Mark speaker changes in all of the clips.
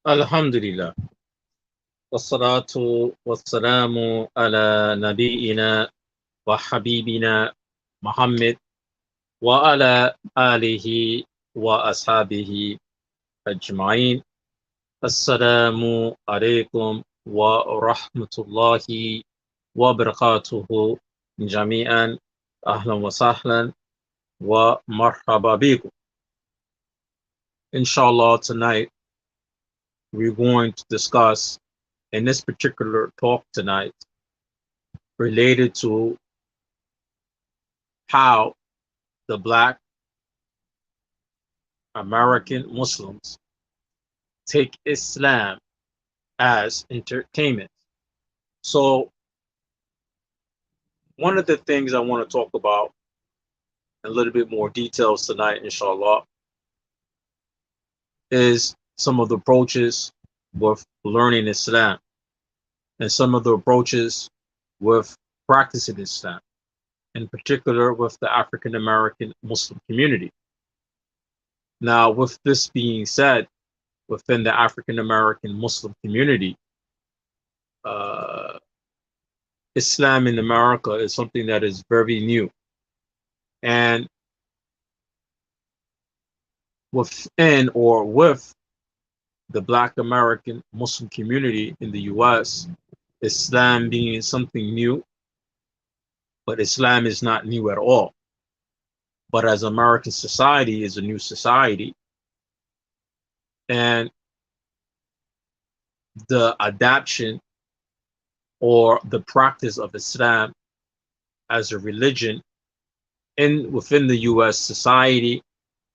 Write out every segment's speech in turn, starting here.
Speaker 1: Alhamdulillah. Wassalatu wassalamu ala nabiyyina wa habibina Muhammad wa ala alihi wa ashabihi ajma'in. Assalamu alaikum wa rahmatullahi wa barakatuhu jami'an. Ahlan wa sahlan wa marhaba bikum. Inshallah, tonight we're going to discuss in this particular talk tonight related to how the Black American Muslims take Islam as entertainment. So, one of the things I want to talk about in a little bit more details tonight, inshallah, is some of the approaches with learning Islam and some of the approaches with practicing Islam, in particular with the African American Muslim community. Now, with this being said, within the African American Muslim community, uh, Islam in America is something that is very new. And within or with the Black American Muslim community in the US, Islam being something new, but Islam is not new at all. But as American society is a new society, and the adoption or the practice of Islam as a religion within the US society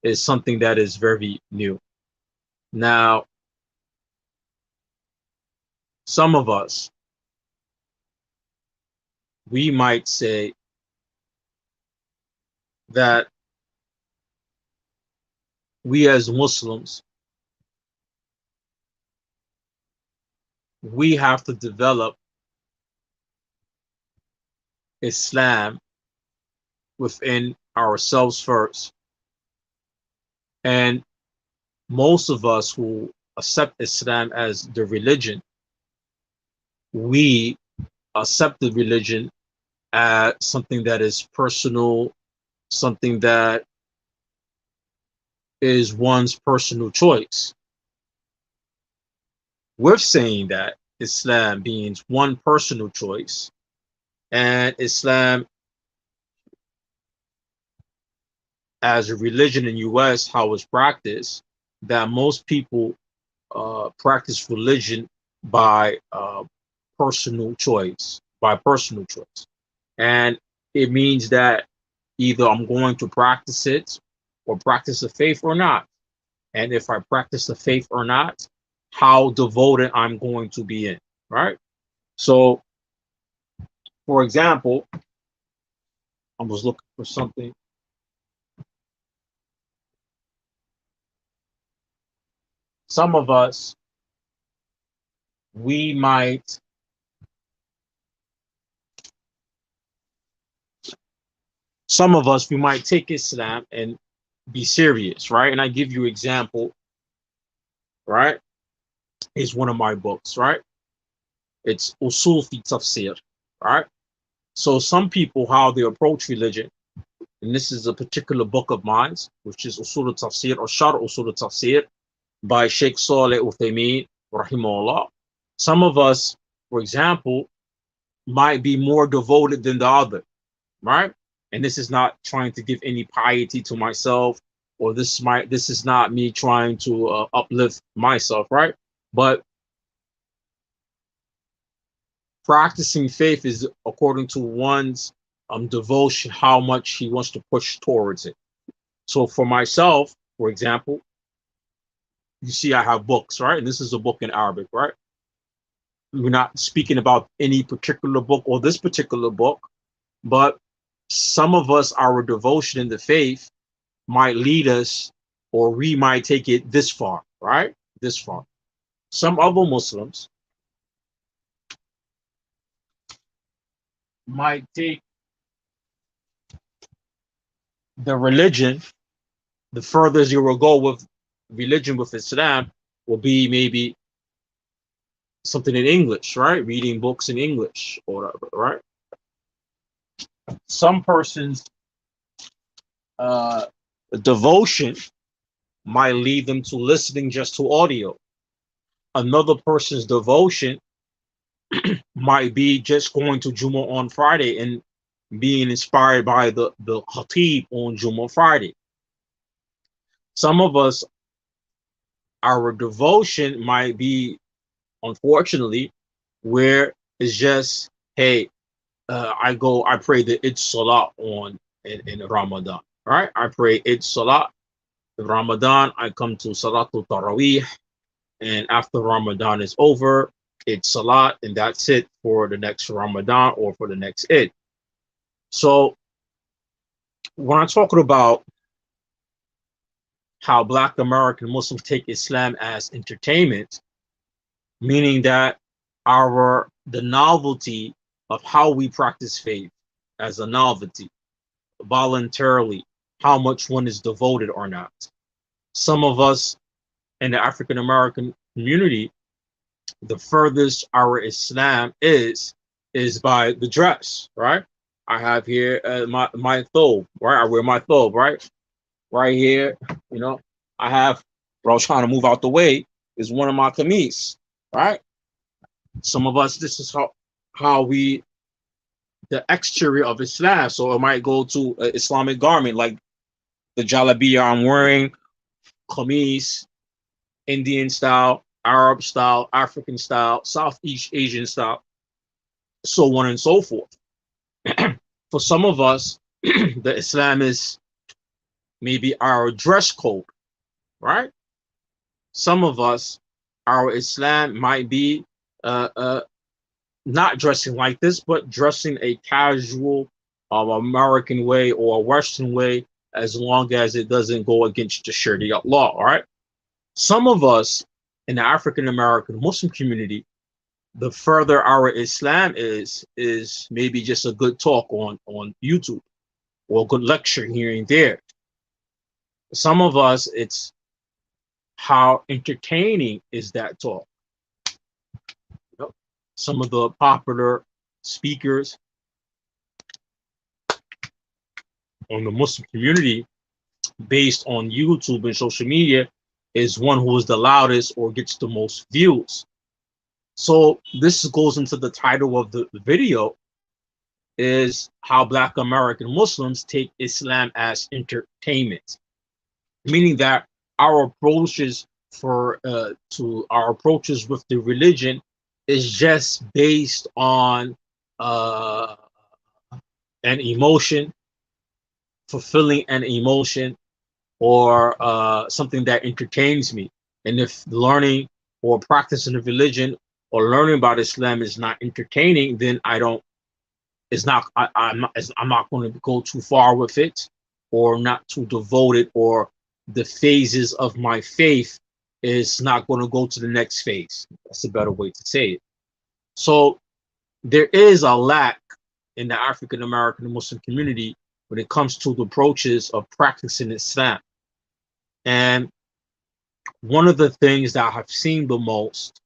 Speaker 1: is something that is very new. Now, some of us, we might say that we as Muslims, we have to develop Islam within ourselves first. And most of us who accept Islam as the religion, we accept the religion as something that is personal, something that is one's personal choice. We're saying that Islam being one personal choice, and Islam as a religion in US, how it's practiced, that most people practice religion by personal choice, and it means that either I'm going to practice it or practice the faith or not. And if I practice the faith or not, how devoted I'm going to be in, right? So, for example, I was looking for something. Some of us, we might take Islam and be serious, right? And I give you example, right? Is one of my books, right? It's Usul fi Tafsir, right? So some people, how they approach religion, and this is a particular book of mine, which is Usul al-Tafsir or Shar Usul al-Tafsir by Sheikh Saleh Uthaymeen, rahimahullah. Some of us, for example, might be more devoted than the other, right? And this is not trying to give any piety to myself, or this is not me trying to uplift myself, right? But practicing faith is according to one's devotion, how much he wants to push towards it. So for myself, for example, you see I have books, right? And this is a book in Arabic, right? We're not speaking about any particular book or this particular book, but some of us, our devotion in the faith might lead us, or we might take it this far, right? This far. Some other Muslims might take the religion, the furthest you will go with religion with Islam will be maybe something in English, right? Reading books in English or whatever, right? Some persons' uh, devotion might lead them to listening just to audio. Another person's devotion might be just going to Juma on Friday and being inspired by the Khatib on Juma Friday. Some of us, our devotion might be, unfortunately, where it's just, hey, I pray the Eid Salah in Ramadan, right? I pray Eid Salah in Ramadan. I come to Salatul Taraweeh, and after Ramadan is over, it's Salat, and that's it for the next Ramadan or for the next Eid. So when I'm talking about how Black American Muslims take Islam as entertainment, meaning that the novelty of how we practice faith as a novelty, voluntarily, how much one is devoted or not. Some of us in the African American community, the furthest our Islam is by the dress, right? I have here my thobe, right? I wear my thobe, right here. You know, I have. What I was trying to move out the way is one of my kameez, right? Some of us, this is how we the exterior of Islam. So it might go to an Islamic garment like the jalabiya I'm wearing, kameez, Indian style, Arab style, African style, Southeast Asian style, so on and so forth. For some of us, the Islam is maybe our dress code, right? Some of us, our Islam might be uh, uh, not dressing like this, but dressing a casual American way or a Western way, as long as it doesn't go against the Sharia law, all right? Some of us in the African American Muslim community, the further our Islam is maybe just a good talk on YouTube or a good lecture here and there. Some of us, it's how entertaining is that talk. You know, some of the popular speakers on the Muslim community based on YouTube and social media is one who is the loudest or gets the most views. So this goes into the title of the video, is how Black American Muslims take Islam as entertainment, meaning that our approaches to our approaches with the religion is just based on uh, an emotion, fulfilling an emotion, or something that entertains me. And if learning or practicing the religion or learning about Islam is not entertaining, then I don't. It's not. I'm not going to go too far with it, or not too devoted, or the phases of my faith is not going to go to the next phase. That's a better way to say it. So there is a lack in the African American Muslim community when it comes to the approaches of practicing Islam. And one of the things that I have seen the most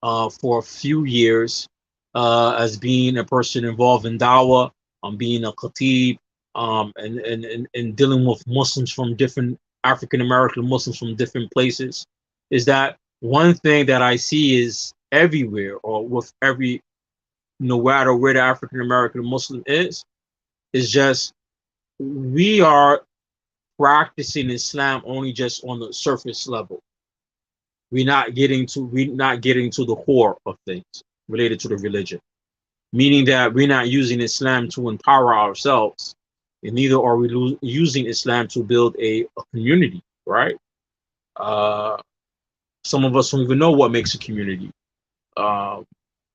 Speaker 1: for a few years as being a person involved in dawah, being a khatib, and dealing with Muslims from different African American Muslims from different places, is that one thing that I see is everywhere, or with every, no matter where the African American Muslim is just we are practicing Islam only just on the surface level. We're not getting to the core of things related to the religion, meaning that we're not using Islam to empower ourselves, and neither are we using Islam to build a community, right? Uh, some of us don't even know what makes a community uh,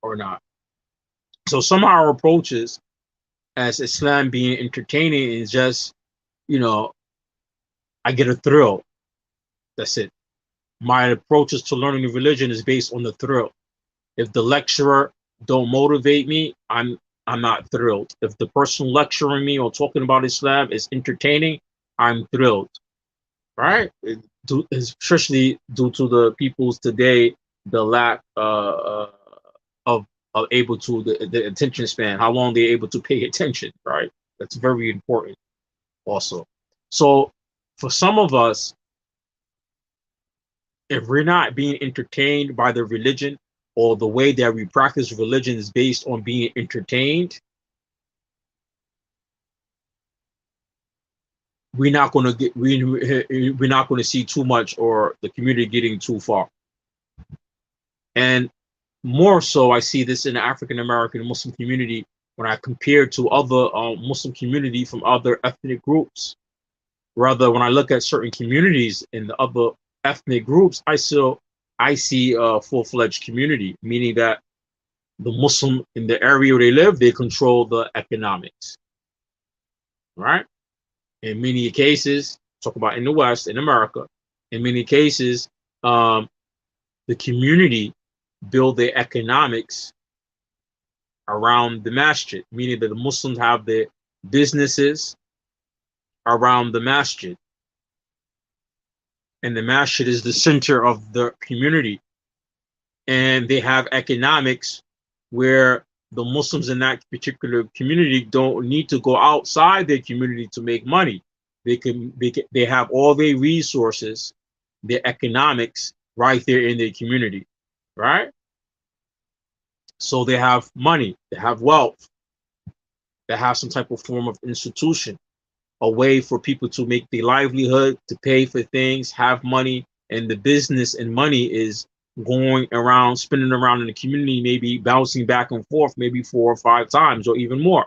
Speaker 1: or not. So some of our approaches as Islam being entertaining is just, you know, I get a thrill. That's it. My approaches to learning the religion is based on the thrill. If the lecturer don't motivate me, I'm not thrilled. If the person lecturing me or talking about Islam is entertaining, I'm thrilled. Right? Especially due to the peoples today the lack of able to the attention span, how long they're able to pay attention, right? That's very important also. So for some of us, if we're not being entertained by the religion, or the way that we practice religion is based on being entertained, we're not going to see too much, or the community getting too far. And more so, I see this in the African American Muslim community when I compare to other Muslim community from other ethnic groups. Rather, when I look at certain communities in the other ethnic groups, I see a full-fledged community, meaning that the Muslim in the area where they live, they control the economics, right? In many cases, talk about in the West, in America, in many cases, the community build their economics around the masjid, meaning that the Muslims have their businesses around the masjid. And the masjid is the center of the community. And they have economics where the Muslims in that particular community don't need to go outside their community to make money. They have all their resources, their economics right there in their community, right? So they have money, they have wealth, they have some type of form of institution, a way for people to make their livelihood, to pay for things, have money, and the business and money is going around, spinning around in the community, maybe bouncing back and forth, maybe 4 or 5 times or even more.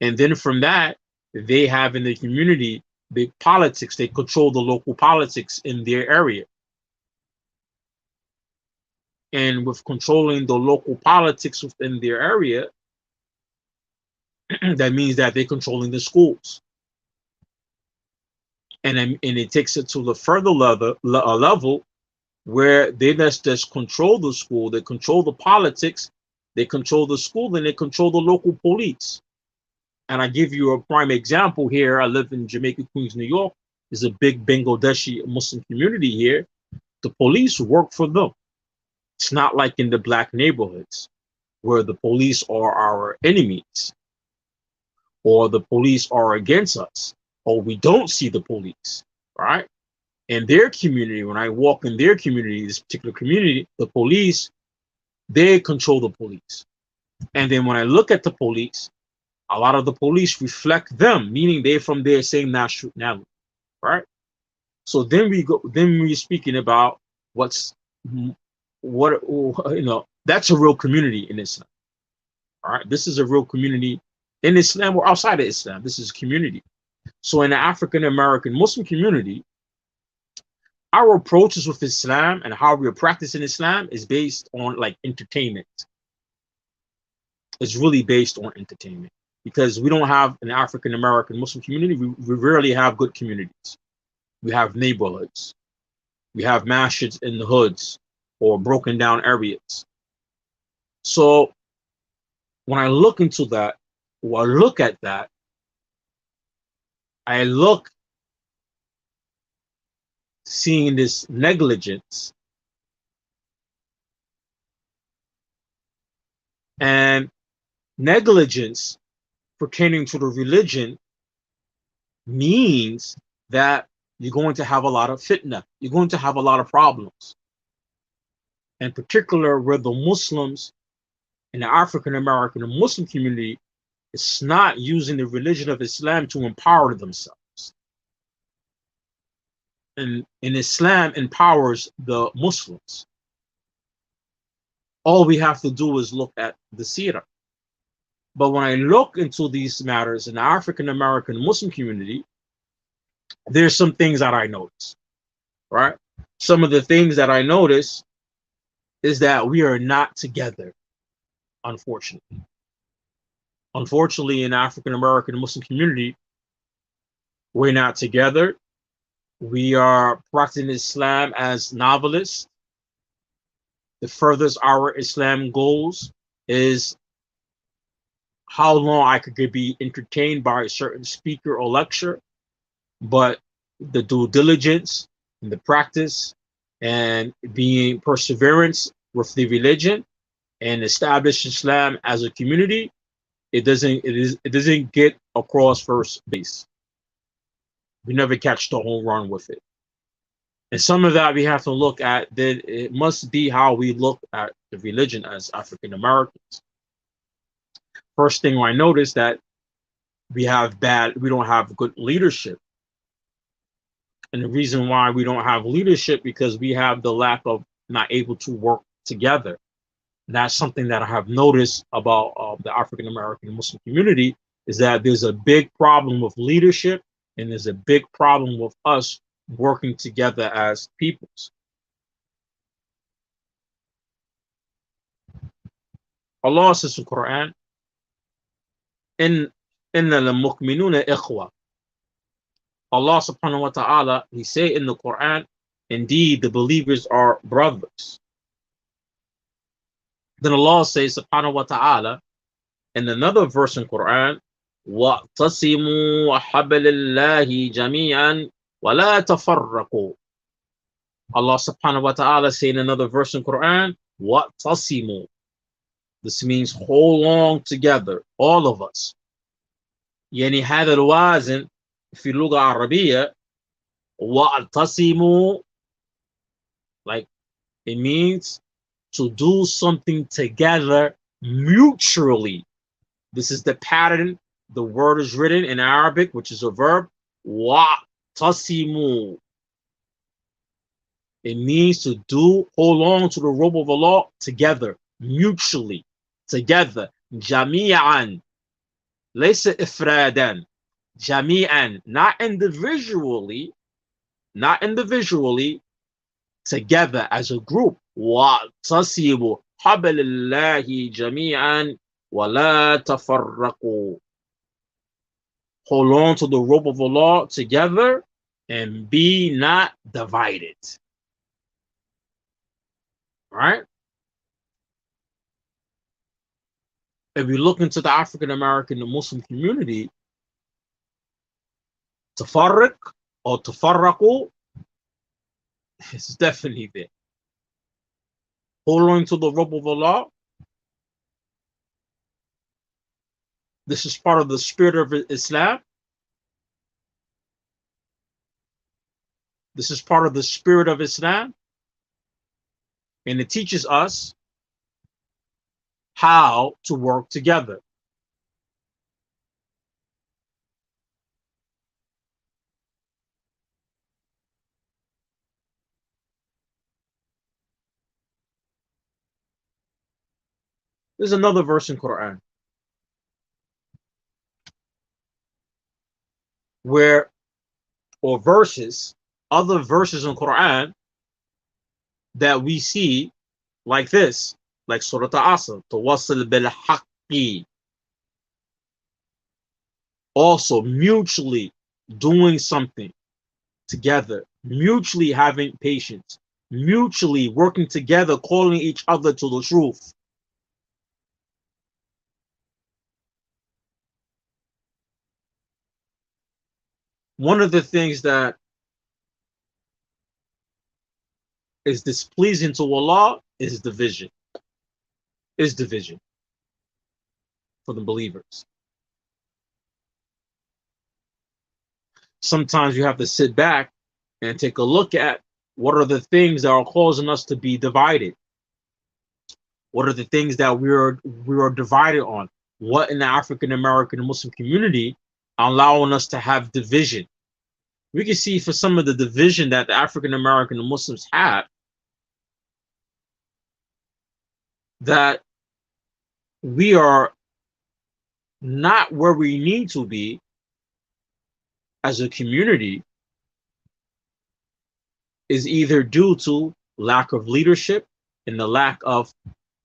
Speaker 1: And then from that, they have in the community big politics. They control the local politics in their area. And with controlling the local politics within their area, that means that they're controlling the schools. And it takes it to the further level where they just control the school, they control the politics, they control the school, and they control the local police. And I give you a prime example here. I live in Jamaica, Queens, New York. There's a big Bangladeshi Muslim community here. The police work for them. It's not like in the black neighborhoods where the police are our enemies, or the police are against us, or we don't see the police, right? In their community, when I walk in their community, this particular community, the police, they control the police. And then when I look at the police, a lot of the police reflect them, meaning they're from their same nationality, right? So then we're speaking about what that's a real community in Islam. All right, this is a real community in Islam or outside of Islam. This is a community. So in the African American Muslim community, our approaches with Islam and how we are practicing Islam is based on like entertainment. It's really based on entertainment, because we don't have an African American Muslim community. We rarely have good communities. We have neighborhoods. We have masjids in the hoods or broken down areas. So when I look into that, or I look at that, I look seeing this negligence, and negligence pertaining to the religion means that you're going to have a lot of fitna, you're going to have a lot of problems. In particular, where the Muslims in the African American and Muslim community is not using the religion of Islam to empower themselves. And Islam empowers the Muslims. All we have to do is look at the seerah. But when I look into these matters in the African American Muslim community, there's some things that I notice, right? Some of the things that I notice is that we are not together, unfortunately. Unfortunately, in the African American Muslim community, we're not together. We are practicing Islam as novelists. The furthest our Islam goes is how long I could be entertained by a certain speaker or lecture, but the due diligence and the practice and being perseverance with the religion and establish Islam as a community, it doesn't get across first base. We never catch the home run with it. And some of that we have to look at that it must be how we look at the religion as African Americans. First thing I noticed that we don't have good leadership. And the reason why we don't have leadership because we have the lack of not able to work together. And that's something that I have noticed about the African American Muslim community is that there's a big problem with leadership and there's a big problem with us working together as peoples. Allah says in the Quran, in al-mu'minuna ikhwa. Allah subhanahu wa ta'ala, he say in the Quran, indeed the believers are brothers. Then Allah says subhanahu wa ta'ala in another verse in Quran, وَاعْتَصِمُوا حَبْلَ اللَّهِ جَمِيعًا وَلَا تَفَرَّقُوا. Allah subhanahu wa ta'ala say in another verse in Quran, وَاعْتَصِمُوا. This means hold on together, all of us. يعني هذا الوازن في اللغة العربية وَاعْتَصِمُوا, like it means to do something together mutually. This is the pattern. The word is written in Arabic, which is a verb. وَاعْتَصِمُوا. It means to hold on to the rope of Allah together, mutually, together. جَمِيعًا. لَيْسَ إِفْرَادًا. جَمِيعًا. Not individually, together as a group. وَاعْتَصِمُوا حَبْلَ اللَّهِ جَمِيعًا وَلَا تَفَرَّقُوا. Hold on to the rope of Allah together and be not divided. Right? If you look into the African American and Muslim community, tafarruq or tafarraqu is definitely there. Hold on to the rope of Allah. This is part of the spirit of Islam. This is part of the spirit of Islam. And it teaches us how to work together. There's another verse in Quran where, or verses, other verses in Quran that we see like this, like Surah Al-Asr, Tawassul bil-Haqqi. Also mutually doing something together, mutually having patience, mutually working together, calling each other to the truth. One of the things that is displeasing to Allah is division. Is division for the believers. Sometimes you have to sit back and take a look at what are the things that are causing us to be divided. What are the things that we are divided on? What in the African American Muslim community allowing us to have division? We can see for some of the division that the African American Muslims have, that we are not where we need to be as a community is either due to lack of leadership and the lack of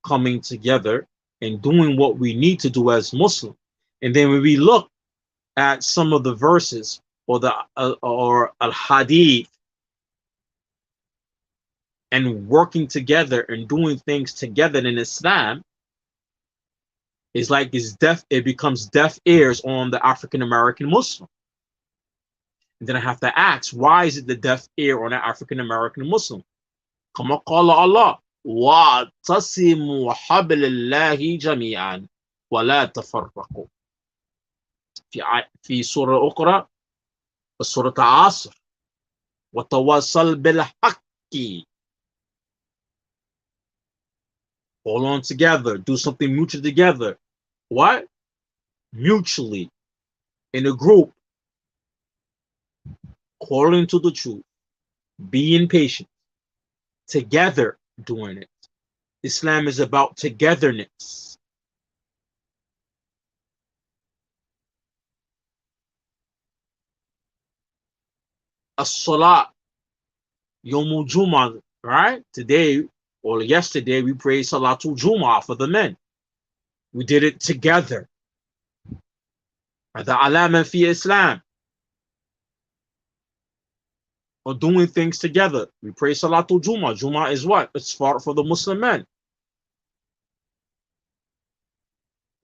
Speaker 1: coming together and doing what we need to do as Muslim. And then when we look at some of the verses or the or al-hadith and working together and doing things together in Islam, is like it becomes deaf ears on the African American Muslim. And then I have to ask, why is it the deaf ear on the African American Muslim? كما قال الله واعتصموا حبل الله جميعا ولا تفرقوا. في سورة أخرى سورة العصر وتواصل بالحق. Hold on together, do something mutual together. What? Mutually, in a group, according to the truth, being patient, together doing it. Islam is about togetherness. As-salat, Yomul Jum'ah, right? Today or yesterday, we prayed Salatul Jum'ah for the men. We did it together. The alama fi Islam. Or doing things together. We pray Salatul Jum'ah. Jum'ah is what? It's for the Muslim men.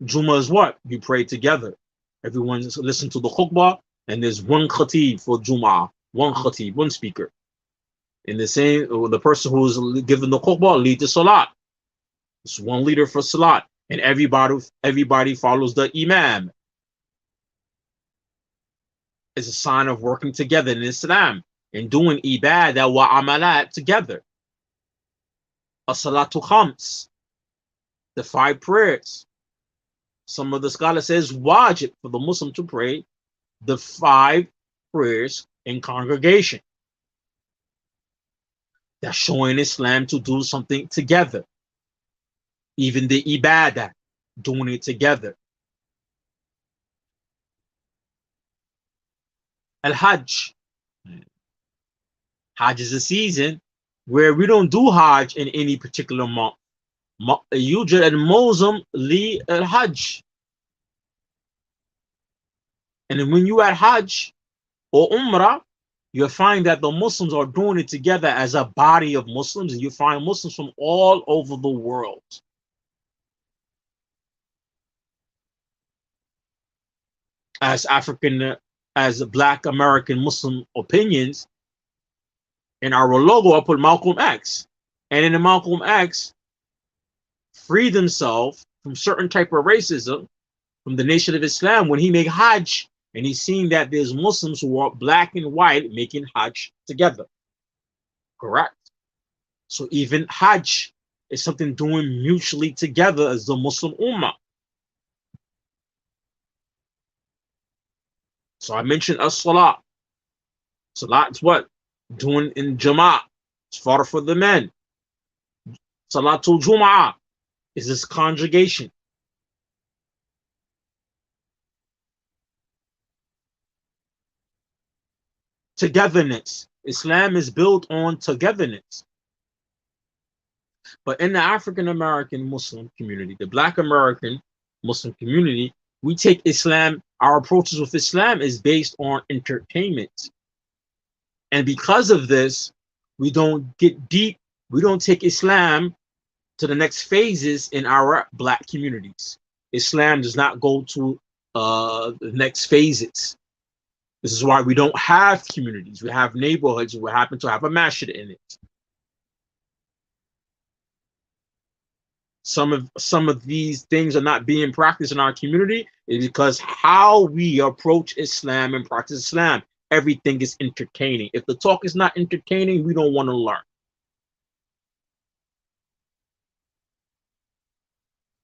Speaker 1: Jum'ah is what? We pray together. Everyone listen to the khutbah, and there's one khatib for Jum'ah. One khatib, one speaker. In the same, the person who is giving the khutbah lead the salat. It's one leader for salat, and everybody follows the imam. It's a sign of working together in Islam and doing ibadah wa amalat together. As-salatu khams, the 5 prayers. Some of the scholars says wajib for the Muslim to pray the 5 prayers in congregation. That's showing Islam to do something together. Even the ibadah, doing it together. Al-Hajj. Hajj is a season where we don't do Hajj in any particular month. يوجد الموسم للحج. And when you at Hajj or Umrah, you'll find that the Muslims are doing it together as a body of Muslims, and you find Muslims from all over the world. As Black American Muslim opinions, in our logo, I put Malcolm X. And in the Malcolm X, freed himself from certain type of racism from the Nation of Islam when he made Hajj, and he's seen that there's Muslims who are black and white making Hajj together. Correct? So even Hajj is something doing mutually together as the Muslim Ummah. So I mentioned as-salat. Salat is what? Doing in Jama'ah. It's for the men. Salatul Jum'ah is this conjugation. Togetherness. Islam is built on togetherness. But in the African American Muslim community, the Black American Muslim community, we take Islam, our approaches with Islam is based on entertainment. And because of this, we don't get deep, we don't take Islam to the next phases in our Black communities. Islam does not go to the next phases. This is why we don't have communities. We have neighborhoods, we happen to have a masjid in it. Some of these things are not being practiced in our community is because how we approach Islam and practice Islam, everything is entertaining. If the talk is not entertaining, we don't want to learn.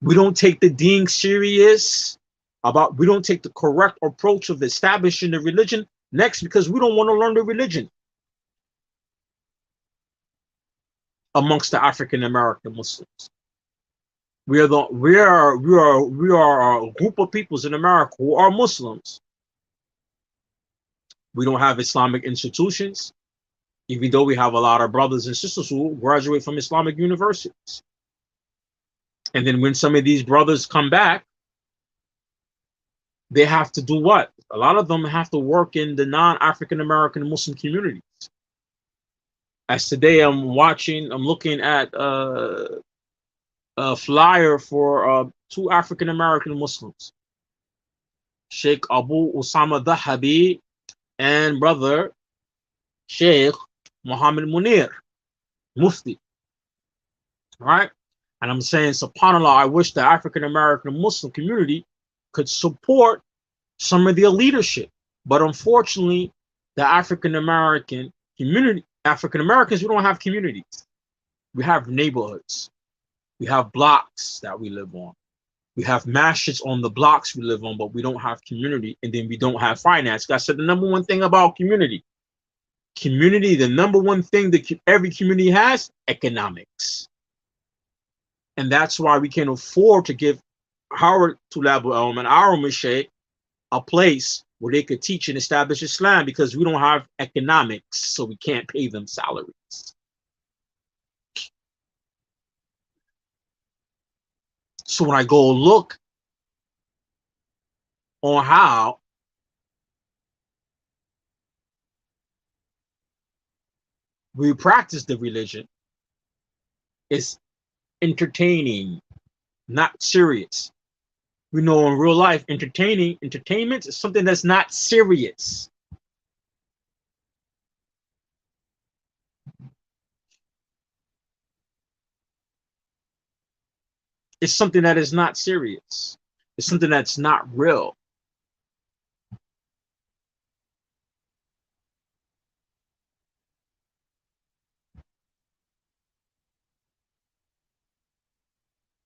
Speaker 1: We don't take the deen serious we don't take the correct approach of establishing the religion next because we don't want to learn the religion amongst the African American Muslims. We are a group of peoples in America who are Muslims. We don't have Islamic institutions, even though we have a lot of brothers and sisters who graduate from Islamic universities. And then when some of these brothers come back, they have to do what? A lot of them have to work in the non-African American Muslim communities. As today I'm looking at a flyer for 2 African American Muslims, Sheikh Abu Usama Dahabi and brother Sheikh Muhammad Munir. Mufti, right? And I'm saying, subhanAllah, I wish the African American Muslim community could support some of their leadership. But unfortunately, the African American community, African Americans, we don't have communities. We have neighborhoods. We have blocks that we live on. We have masjids on the blocks we live on, but we don't have community, and then we don't have finance. I said the number one thing about community, the number one thing that every community has, economics. And that's why we can afford to give our Tulab and our Mashaykh a place where they could teach and establish Islam, because we don't have economics, so we can't pay them salaries. So when I go look on how we practice the religion, it's entertaining, not serious. We know in real life, entertainment is something that's not serious. It's something that is not serious. It's something that's not real.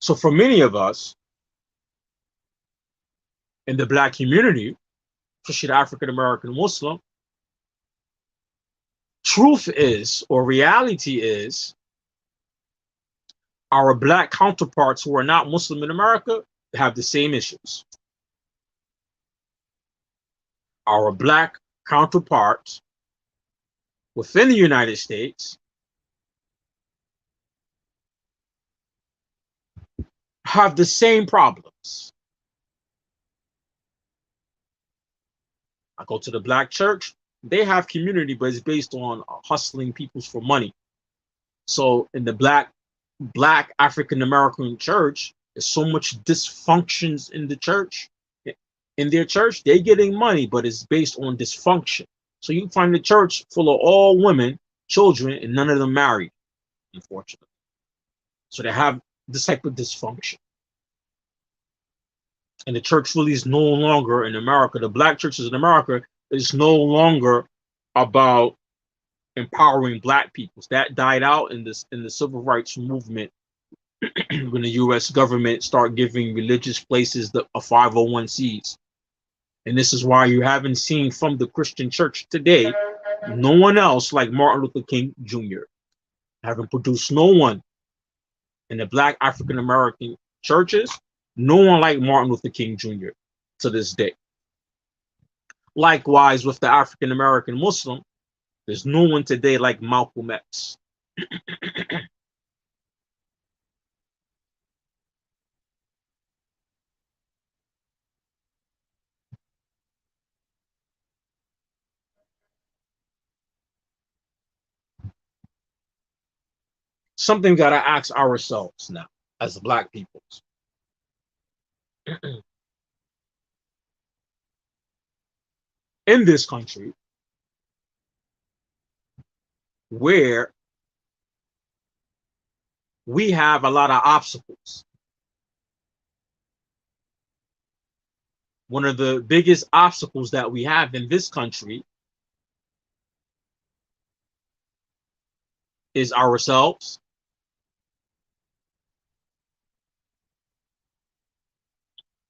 Speaker 1: So for many of us in the Black community, especially the African American Muslim, truth is, or reality is, our Black counterparts who are not Muslim in America have the same issues. Our Black counterparts within the United States have the same problems. I go to the Black church, they have community, but it's based on hustling people for money. So in the Black African American church, there's so much dysfunctions in the church. In their church, they're getting money, but it's based on dysfunction. So you find the church full of all women, children, and none of them married, unfortunately. So they have this type of dysfunction. And the church really is no longer in America. The Black churches in America is no longer about empowering Black people. That died out in the civil rights movement when the U.S. government started giving religious places a 501(c)s. And this is why you haven't seen from the Christian church today no one else like Martin Luther King Jr. Haven't produced no one in the Black African American churches, no one like Martin Luther King Jr. to this day. Likewise, with the African American Muslim, there's no one today like Malcolm X. Something got to ask ourselves now as Black peoples. In this country, where we have a lot of obstacles, one of the biggest obstacles that we have in this country is ourselves.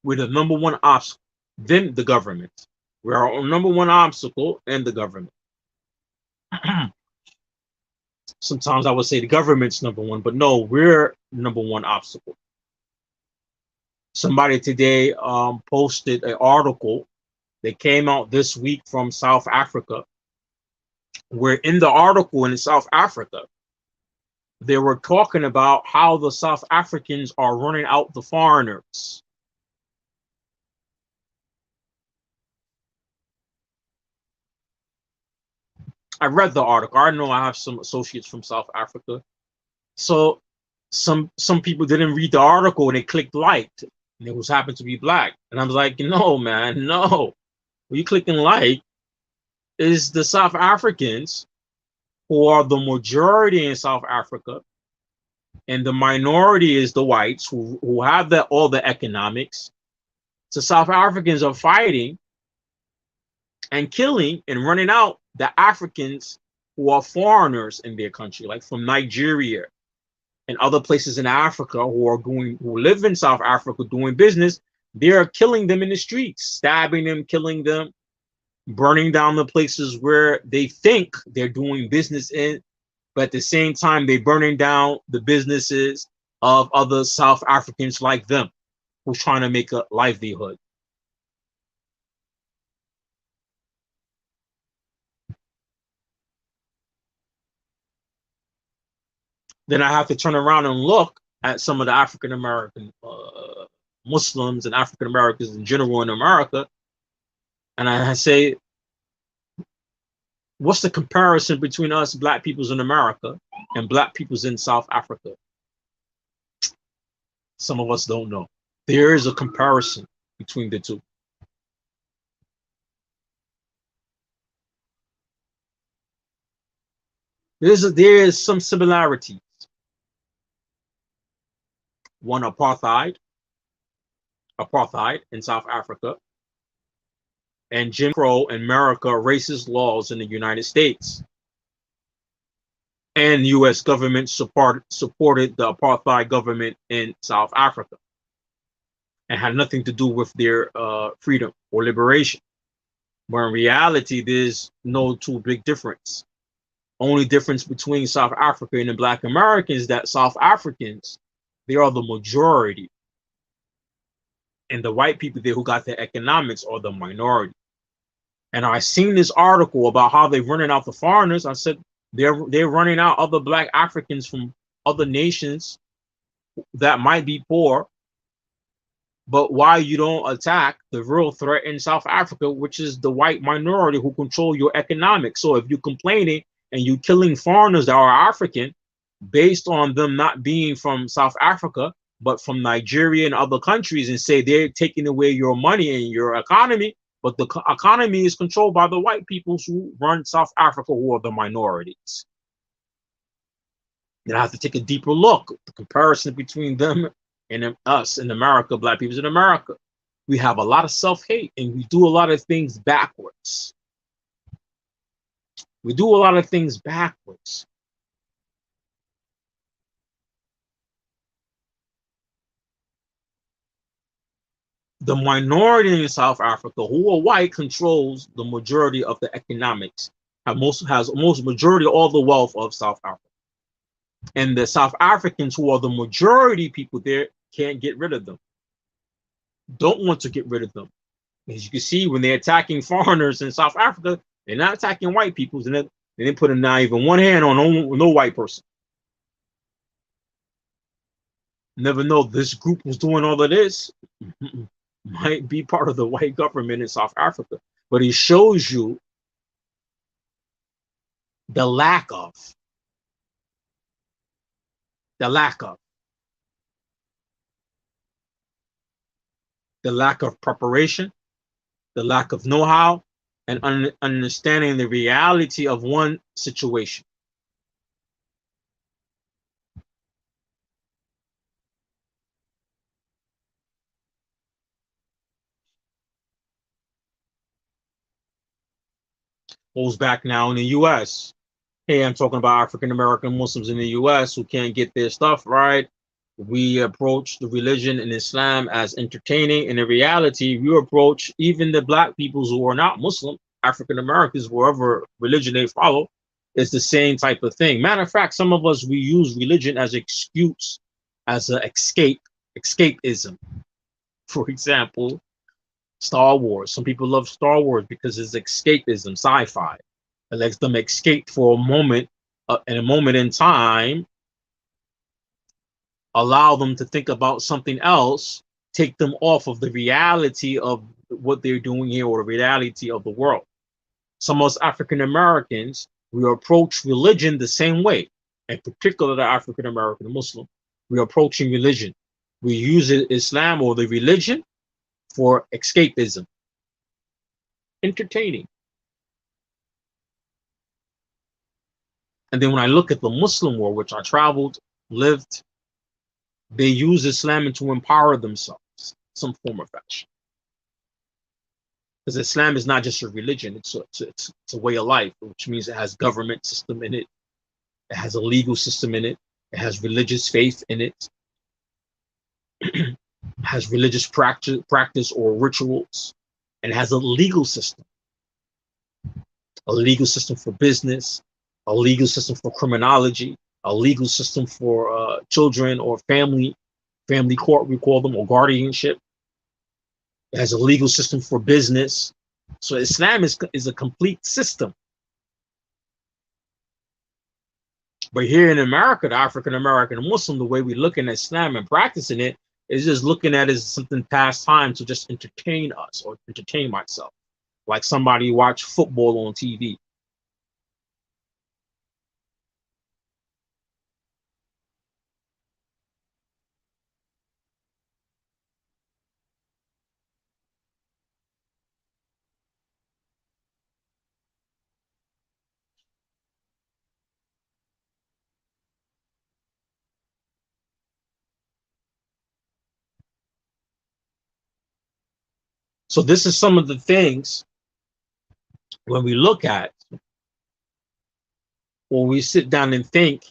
Speaker 1: We're the number one obstacle, then the government. We're our number one obstacle and the government. Sometimes I would say the government's number one, but no, we're number one obstacle. Somebody today posted an article that came out this week from South Africa, where in the article in South Africa, they were talking about how the South Africans are running out the foreigners. I read the article. I know I have some associates from South Africa. So some people didn't read the article and they clicked like, and it was happened to be Black. And I was like, no, man, no. What you clicking like is the South Africans who are the majority in South Africa, and the minority is the whites who have all the economics. So South Africans are fighting and killing and running out the Africans who are foreigners in their country, like from Nigeria and other places in Africa who live in South Africa doing business. They're killing them in the streets, stabbing them, killing them, burning down the places where they think they're doing business in, but at the same time, they're burning down the businesses of other South Africans like them who's trying to make a livelihood. Then I have to turn around and look at some of the African American Muslims and African Americans in general in America, and I say, what's the comparison between us black peoples in America and black peoples in South Africa? Some of us don't know. There is a comparison between the two. There is some similarities. One, apartheid in South Africa, and Jim Crow and America racist laws in the United States. And U.S. government supported the apartheid government in South Africa and had nothing to do with their freedom or liberation. But in reality, there's no too big difference. Only difference between South Africa and the Black Americans is that South Africans, they are the majority. And the white people there who got the economics are the minority. And I seen this article about how they're running out the foreigners. I said, they're running out other black Africans from other nations that might be poor, but why you don't attack the real threat in South Africa, which is the white minority who control your economics. So if you're complaining and you're killing foreigners that are African based on them not being from South Africa, but from Nigeria and other countries, and say they're taking away your money and your economy, but the economy is controlled by the white people who run South Africa, who are the minorities. You have to take a deeper look, the comparison between them and us in America, black people in America. We have a lot of self-hate and we do a lot of things backwards. We do a lot of things backwards. The minority in South Africa, who are white, controls the majority of the economics, has most majority of all the wealth of South Africa. And the South Africans, who are the majority people there, can't get rid of them. Don't want to get rid of them. As you can see, when they're attacking foreigners in South Africa, they're not attacking white people, and they didn't put not even one hand on no white person. Never know this group was doing all of this. Might be part of the white government in South Africa, but it shows you the lack of preparation, the lack of know-how, and understanding the reality of one situation. Goes back now in the U.S. Hey, I'm talking about African American Muslims in the U.S. who can't get their stuff right. We approach the religion in Islam as entertaining, and in reality, we approach even the black peoples who are not Muslim, African Americans, wherever religion they follow, it's the same type of thing. Matter of fact, some of us, we use religion as an excuse, as an escapism. For example, Star Wars. Some people love Star Wars because it's escapism, sci-fi. It lets them escape for a moment, in a moment in time, allow them to think about something else, take them off of the reality of what they're doing here or the reality of the world. Some of us African Americans, we approach religion the same way, in particular the African American Muslim. We're approaching religion. We use Islam or the religion for escapism, entertaining. And then when I look at the Muslim world, which I traveled, lived, they use Islam to empower themselves, some form of fashion. Because Islam is not just a religion; it's a way of life, which means it has government system in it, it has a legal system in it, it has religious faith in it, has religious practice or rituals, and it has a legal system for business, a legal system for criminology, a legal system for children or family court we call them, or guardianship. It has a legal system for business. So Islam is a complete system. But here in America, the African American Muslim, the way we looking at Islam and practicing it is just looking at it as something pastime to just entertain us or entertain myself, like somebody watch football on TV. So this is some of the things when we look at, or we sit down and think,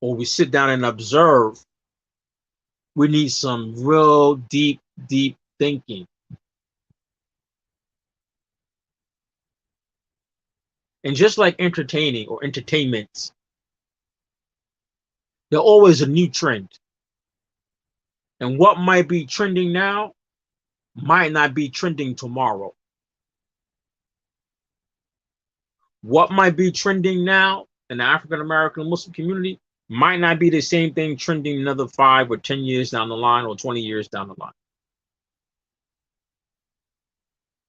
Speaker 1: or we sit down and observe, we need some real deep thinking. And just like entertaining or entertainment, there's always a new trend. And what might be trending now might not be trending tomorrow. What might be trending now in the African American Muslim community might not be the same thing trending another 5 or 10 years down the line, or 20 years down the line.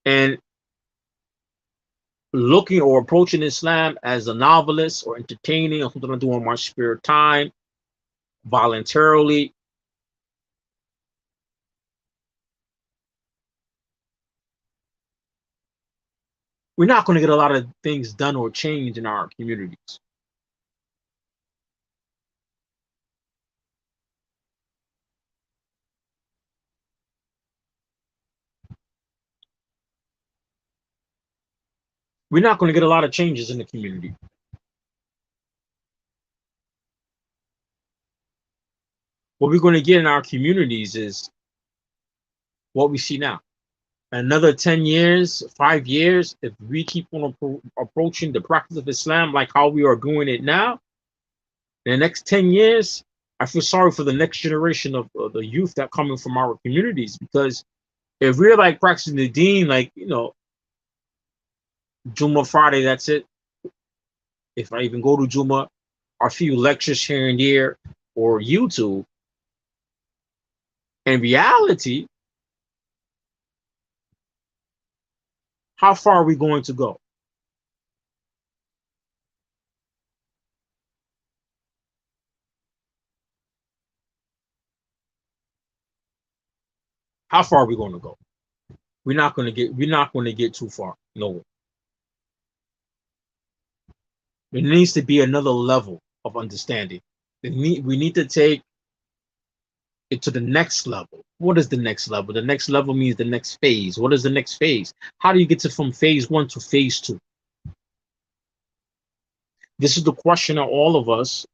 Speaker 1: And looking or approaching Islam as a novelist or entertaining or something I do in my spare time voluntarily, we're not going to get a lot of things done or changed in our communities. We're not going to get a lot of changes in the community. What we're going to get in our communities is what we see now. Another 10 years, 5 years, if we keep on approaching the practice of Islam like how we are doing it now, in the next 10 years, I feel sorry for the next generation of the youth that coming from our communities, because if we're like practicing the deen, like, Juma Friday, that's it. If I even go to Juma, a few lectures here and there, or YouTube, in reality, how far are we going to go? How far are we going to go? We're not going to get too far. No. There needs to be another level of understanding. We need to take it to the next level. What is the next level? The next level means the next phase. What is the next phase? How do you get from phase 1 to phase 2? This is the question that all of us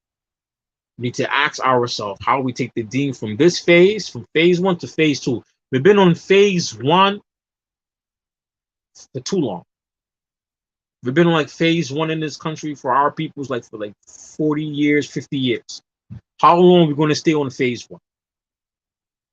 Speaker 1: need to ask ourselves. How do we take the deen from this phase, from phase 1 to phase 2? We've been on phase 1 for too long. We've been on like phase 1 in this country for our peoples like for like 40 years, 50 years. How long are we going to stay on phase 1?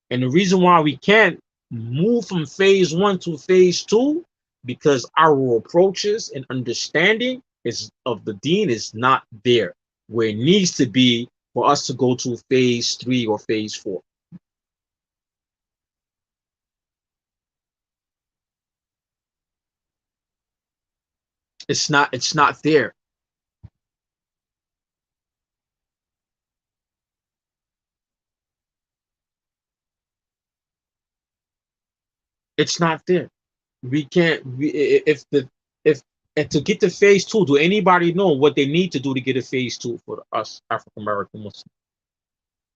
Speaker 1: And the reason why we can't move from phase 1 to phase 2, because our approaches and understanding is of the deen is not there where it needs to be for us to go to phase 3 or phase 4. It's not there. It's not there. We can't if And to get to phase two, do anybody know what they need to do to get to phase two for us African American Muslims?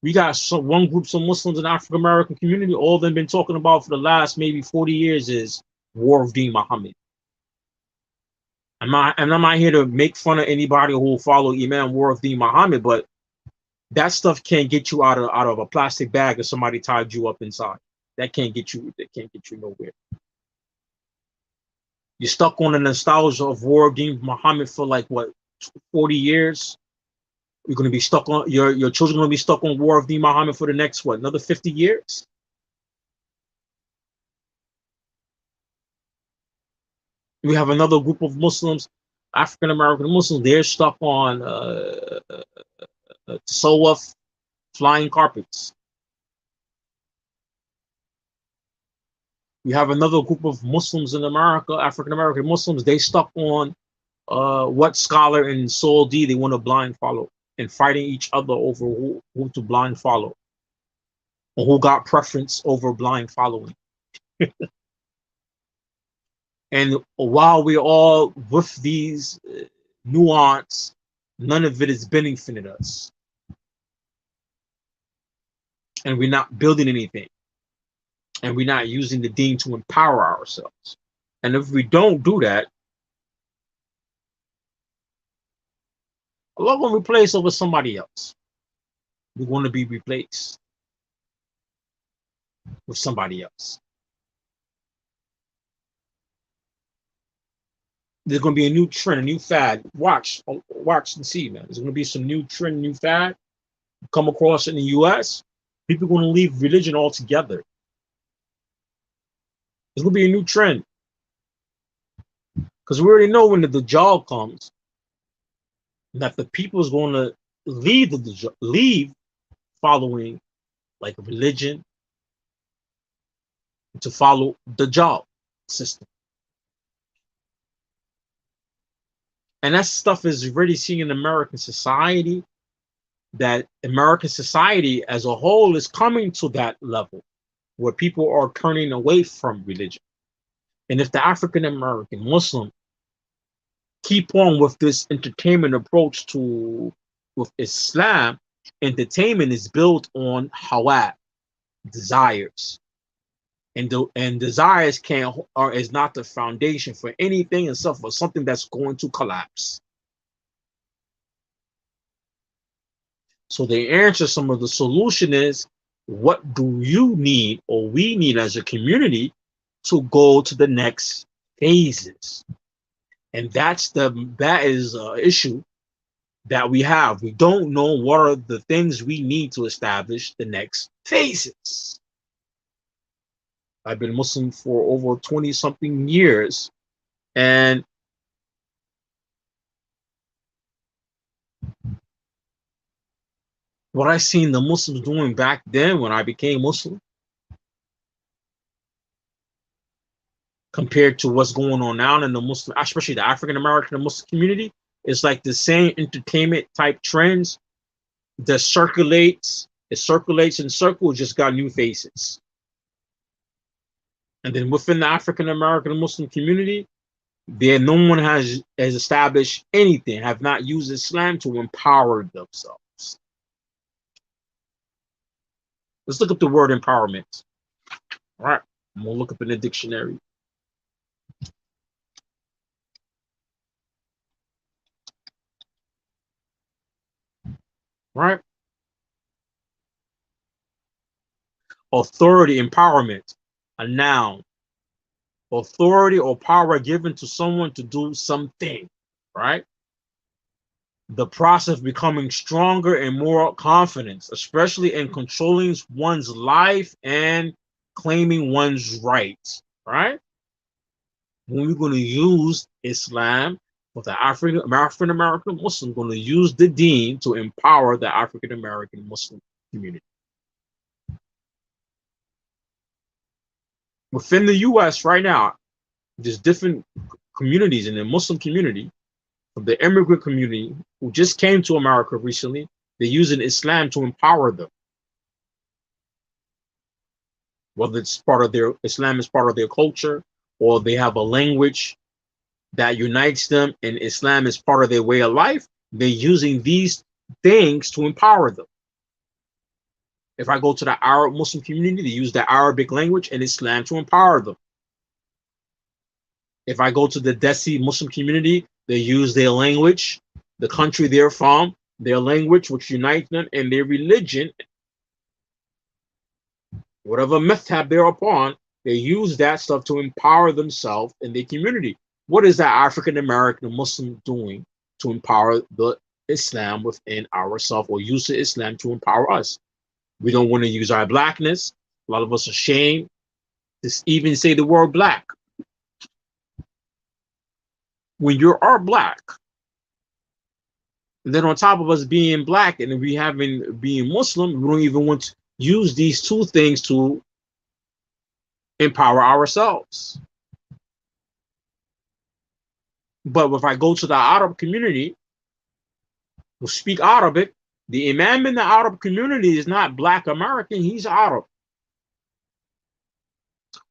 Speaker 1: We got one group of Muslims in the African American community. All they've been talking about for the last maybe 40 years is War of Deen Muhammad. I'm not here to make fun of anybody who will follow Imam War of Deen Muhammad, but that stuff can't get you out of a plastic bag if somebody tied you up inside. That can't get you. That can't get you nowhere. You're stuck on the nostalgia of War of Deen Muhammad for like what 40 years. You're gonna be stuck on your children gonna be stuck on War of Deen Muhammad for the next what another 50 years. We have another group of Muslims, African American Muslims. They're stuck on Sawaf flying carpets. We have another group of Muslims in America, African American Muslims. They stuck on what scholar in Saudi they want to blind follow and fighting each other over who to blind follow or who got preference over blind following. And while we're all with these nuance, none of it is benefiting us. And we're not building anything. And we're not using the deen to empower ourselves. And if we don't do that, Allah will replace over somebody else. We're going to be replaced with somebody else. There's going to be a new trend, a new fad. Watch and see, man. There's going to be some new trend, new fad come across in the U.S. People are going to leave religion altogether. There's going to be a new trend. Because we already know when the Dajjal comes, that the people is going to leave following like religion to follow the Dajjal system. And that stuff is already seen in American society, that American society as a whole is coming to that level where people are turning away from religion. And if the African American Muslim keep on with this entertainment approach with Islam, entertainment is built on hawa, desires. And desires is not the foundation for anything except for something that's going to collapse. So the answer, some of the solution is, what do you need or we need as a community to go to the next phases? And that is an issue that we have. We don't know what are the things we need to establish the next phases. I've been Muslim for over 20 something years, and what I seen the Muslims doing back then when I became Muslim compared to what's going on now in the Muslim, especially the African American Muslim community, it's like the same entertainment type trends that circulates and circles, just got new faces. And then within the African American Muslim community, no one has established anything, have not used Islam to empower themselves. Let's look up the word empowerment. All right, I'm gonna look up in the dictionary. Right? Authority, empowerment, a noun. Authority or power given to someone to do something, right? The process of becoming stronger and more confidence, especially in controlling one's life and claiming one's rights, right? When we're going to use Islam with the African American Muslim, going to use the deen to empower the African American Muslim community. Within the U.S. right now, there's different communities in the Muslim community, of the immigrant community who just came to America recently. They're using Islam to empower them. Whether it's part of Islam is part of their culture, or they have a language that unites them and Islam is part of their way of life, they're using these things to empower them. If I go to the Arab Muslim community, they use the Arabic language and Islam to empower them. If I go to the Desi Muslim community, they use their language, the country they're from, their language, which unites them, and their religion, whatever madhab they're upon, they use that stuff to empower themselves and their community. What is that African American Muslim doing to empower the Islam within ourselves, or use the Islam to empower us? We don't want to use our blackness. A lot of us are ashamed to even say the word black. When you are black, and then on top of us being black and we having being Muslim, we don't even want to use these two things to empower ourselves. But if I go to the Arab community who speak Arabic, the Imam in the Arab community is not Black American, he's Arab.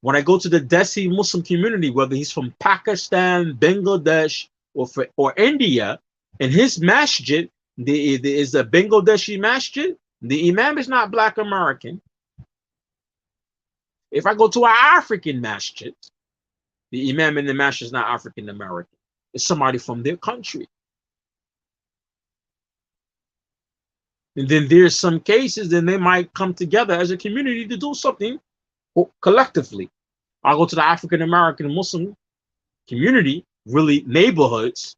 Speaker 1: When I go to the Desi Muslim community, whether he's from Pakistan, Bangladesh, or India, in his masjid, there is a Bangladeshi masjid, the Imam is not Black American. If I go to an African masjid, the Imam in the masjid is not African American. It's somebody from their country. And then there's some cases, then they might come together as a community to do something collectively. I go to the African American Muslim community, really neighborhoods,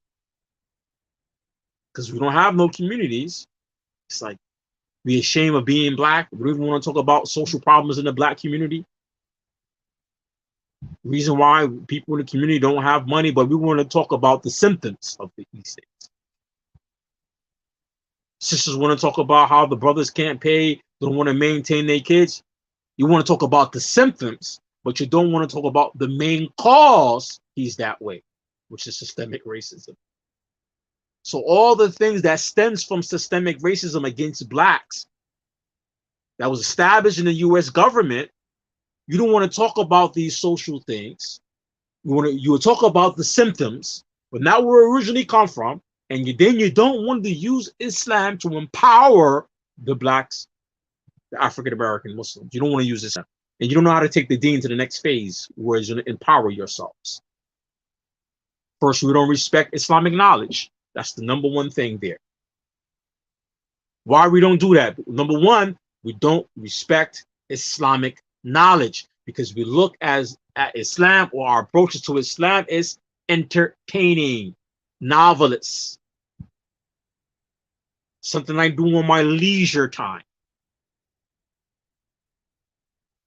Speaker 1: because we don't have no communities. It's like we're ashamed of being black. We don't even want to talk about social problems in the black community. Reason why people in the community don't have money, but we want to talk about the symptoms of these things. Sisters want to talk about how the brothers can't pay, don't want to maintain their kids. You want to talk about the symptoms, but you don't want to talk about the main cause he's that way, which is systemic racism. So all the things that stems from systemic racism against blacks that was established in the US government, you don't want to talk about these social things. You will talk about the symptoms, but not where it originally come from. And then you don't want to use Islam to empower the blacks, the African American Muslims. You don't want to use Islam. And you don't know how to take the deen to the next phase, where you're going to empower yourselves. First, we don't respect Islamic knowledge. That's the number one thing there. Why we don't do that? Number one, we don't respect Islamic knowledge because we look at Islam, or our approaches to Islam is entertaining, novelists. Something I do on my leisure time.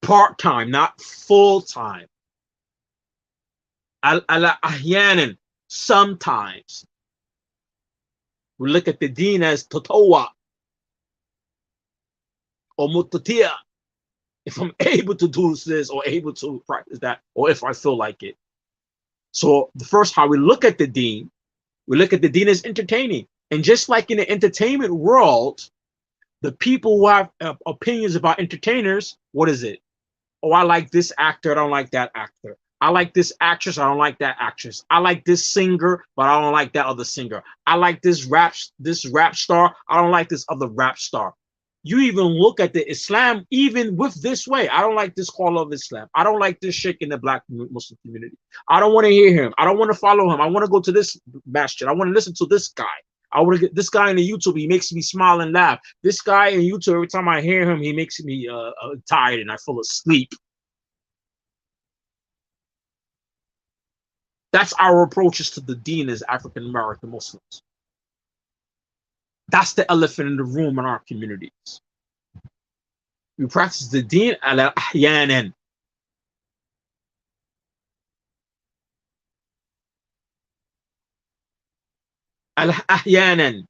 Speaker 1: Part-time, not full-time. Ahyanan, sometimes. We look at the deen as tatawa or mutatiya. If I'm able to do this or able to practice that, or if I feel like it. So the first, how we look at the deen, we look at the deen as entertaining. And just like in the entertainment world, the people who have opinions about entertainers, what is it? Oh, I like this actor, I don't like that actor. I like this actress, I don't like that actress. I like this singer, but I don't like that other singer. I like this rap star, I don't like this other rap star. You even look at the Islam, even with this way. I don't like this call of Islam. I don't like this sheikh in the black Muslim community. I don't want to hear him. I don't want to follow him. I want to go to this masjid. I want to listen to this guy. I want to get this guy on the YouTube. He makes me smile and laugh. This guy in YouTube, every time I hear him, he makes me tired and I fall asleep. That's our approaches to the deen as African American Muslims. That's the elephant in the room in our communities. We practice the deen ala ahyanan. أحيانا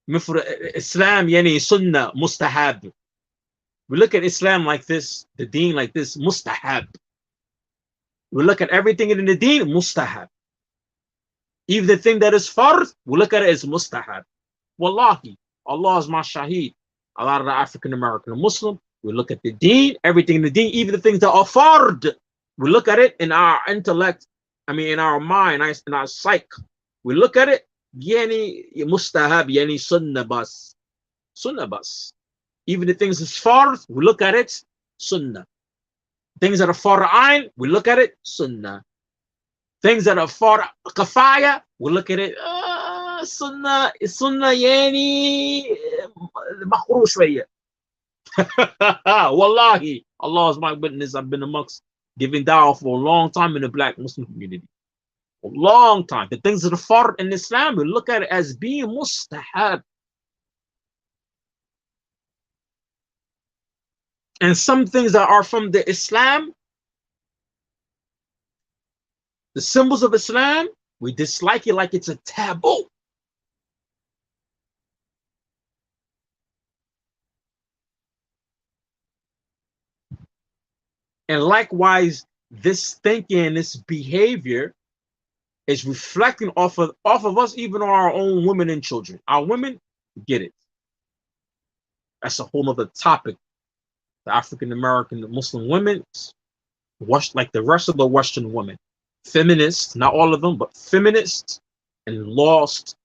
Speaker 1: مثل Islam يعني sunnah mustahab. We look at Islam like this, the deen like this, mustahab. We look at everything in the deen, mustahab. Even the thing that is fard, we look at it as mustahab. Wallahi, Allah is my shaheed. A lot of the African American Muslim, we look at the deen, everything in the deen, even the things that are fard, we look at it in our intellect I mean, in our mind, in our psyche, we look at it, yani mustahab, yani sunnah bas. Sunnah bas. Even the things that's fard, we look at it, sunnah. Things that are far'ain, we look at it, sunnah. Things that are far kafaya, we look at it, sunnah, sunnah yani makruh shwayya. Wallahi, Allah is my witness. I've been amongst giving dawah for a long time in the black Muslim community. A long time. The things that are fard in Islam, we look at it as being mustahab. And some things that are from the Islam, the symbols of Islam, we dislike it like it's a taboo. And likewise, this thinking, this behavior is reflecting off of us, even on our own women and children. Our women get it. That's a whole other topic. The African American Muslim women, like the rest of the Western women, feminists, not all of them, but feminists, and lost,